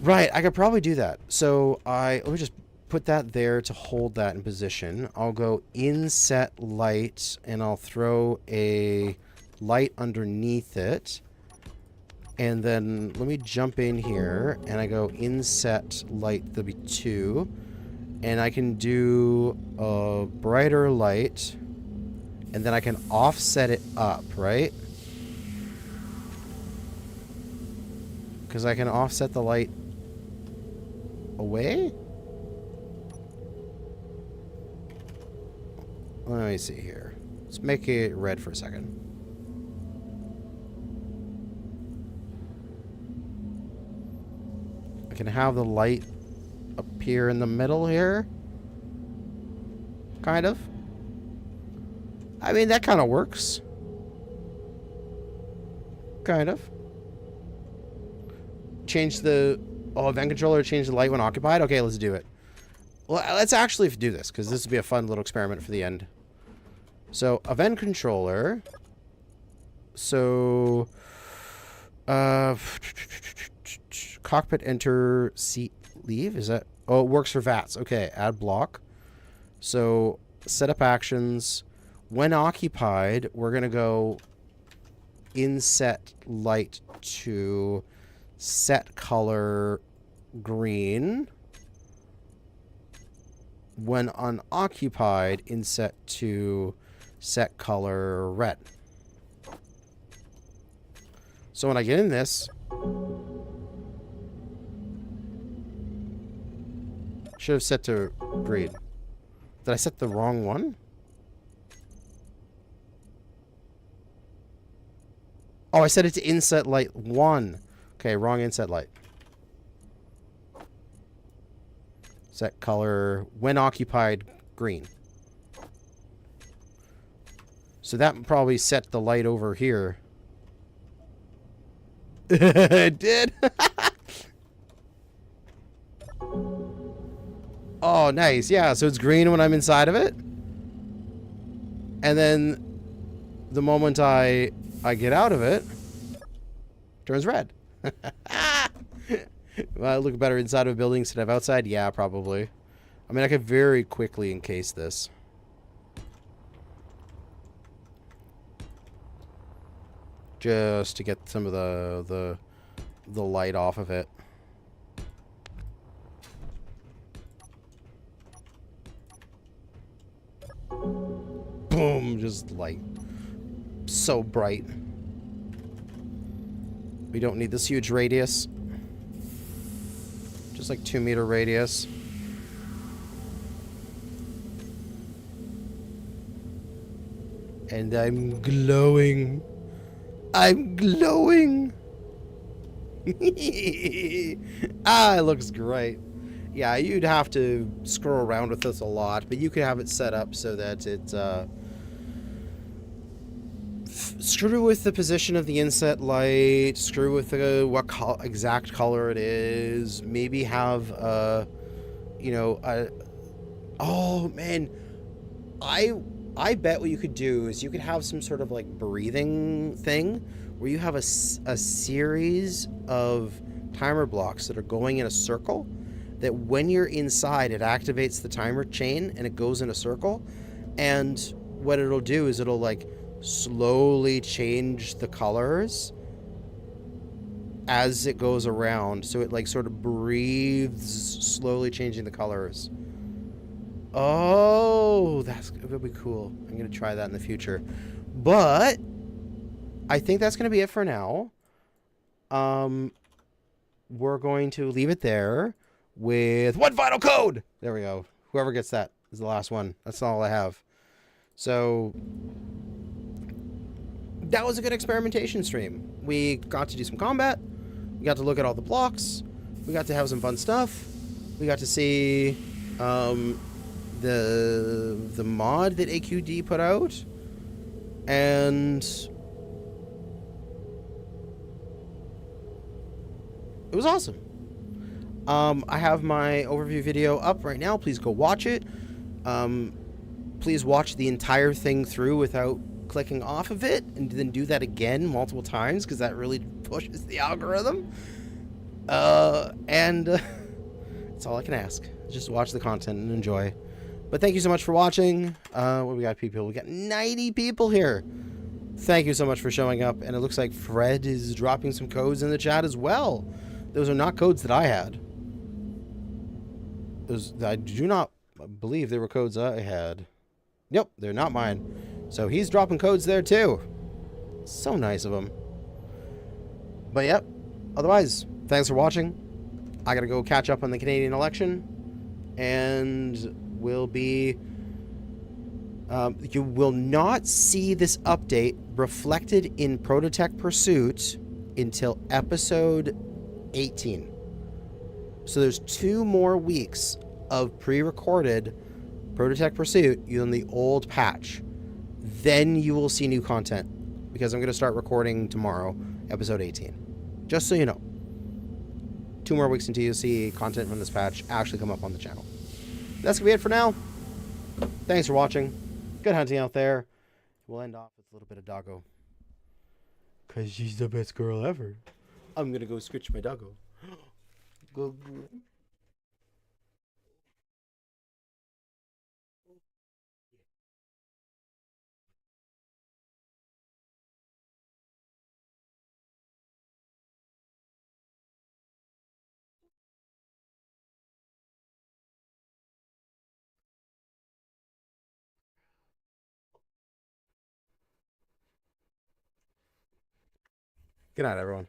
Right, I could probably do that. So let me just put that there to hold that in position. I'll go inset light and I'll throw a light underneath it. And then let me jump in here and I go inset light, there'll be 2. And I can do a brighter light and then I can offset it up, right? Because I can offset the light away? Let me see here. Let's make it red for a second. I can have the light appear in the middle here. Kind of. I mean, that kind of works. Kind of. Change the event controller, change the light when occupied. Okay, let's do it. Well, let's actually do this because this would be a fun little experiment for the end. So event controller. So cockpit enter seat leave. Is that? Oh, it works for VATs. Okay, add block. So setup actions. When occupied, we're gonna go inset light to set color green. When unoccupied, inset to set color red. So when I get in this, should have set to green. Did I set the wrong one? Oh, I set it to inset light 1. Okay, wrong inset light. Set color when occupied green. So that probably set the light over here. It did. Oh, nice. Yeah, so it's green when I'm inside of it. And then the moment I get out of it, turns red. Will I look better inside of a building instead of outside? Yeah, probably. I mean, I could very quickly encase this. Just to get some of the light off of it. Boom, just light. So bright. We don't need this huge radius. Just like 2-meter radius. And I'm glowing. I'm glowing. Ah, it looks great. Yeah, you'd have to screw around with this a lot, but you could have it set up so that it screw with the position of the inset light, screw with the what exact color it is, maybe have you know, oh man, I bet what you could do is you could have some sort of like breathing thing where you have a series of timer blocks that are going in a circle, that when you're inside it activates the timer chain and it goes in a circle, and what it'll do is it'll like slowly change the colors as it goes around, so it like sort of breathes, slowly changing the colors. Oh, that would be cool. I'm gonna try that in the future, but I think that's gonna be it for now. We're going to leave it there with one final code. There we go. Whoever gets that is the last one. That's all I have. So that was a good experimentation stream. We got to do some combat. We got to look at all the blocks. We got to have some fun stuff. We got to see the mod that AQD put out, and it was awesome. I have my overview video up right now. Please go watch it. Please watch the entire thing through without clicking off of it, and then do that again multiple times, because that really pushes the algorithm. That's all I can ask. Just watch the content and enjoy. But thank you so much for watching. What we got, people? We got 90 people here. Thank you so much for showing up. And it looks like Fred is dropping some codes in the chat as well. Those are not codes that I had. I do not believe they were codes I had. Nope, they're not mine. So he's dropping codes there too. So nice of him. But yep. Otherwise, thanks for watching. I gotta go catch up on the Canadian election. And we'll be... you will not see this update reflected in Prototech Pursuit until episode 18. So there's 2 more weeks of pre-recorded Prototech Pursuit using the old patch. Then you will see new content, because I'm going to start recording tomorrow, episode 18. Just so you know. 2 more weeks until you see content from this patch actually come up on the channel. That's going to be it for now. Thanks for watching. Good hunting out there. We'll end off with a little bit of doggo. Because she's the best girl ever. I'm going to go scritch my doggo. Go. Good night, everyone.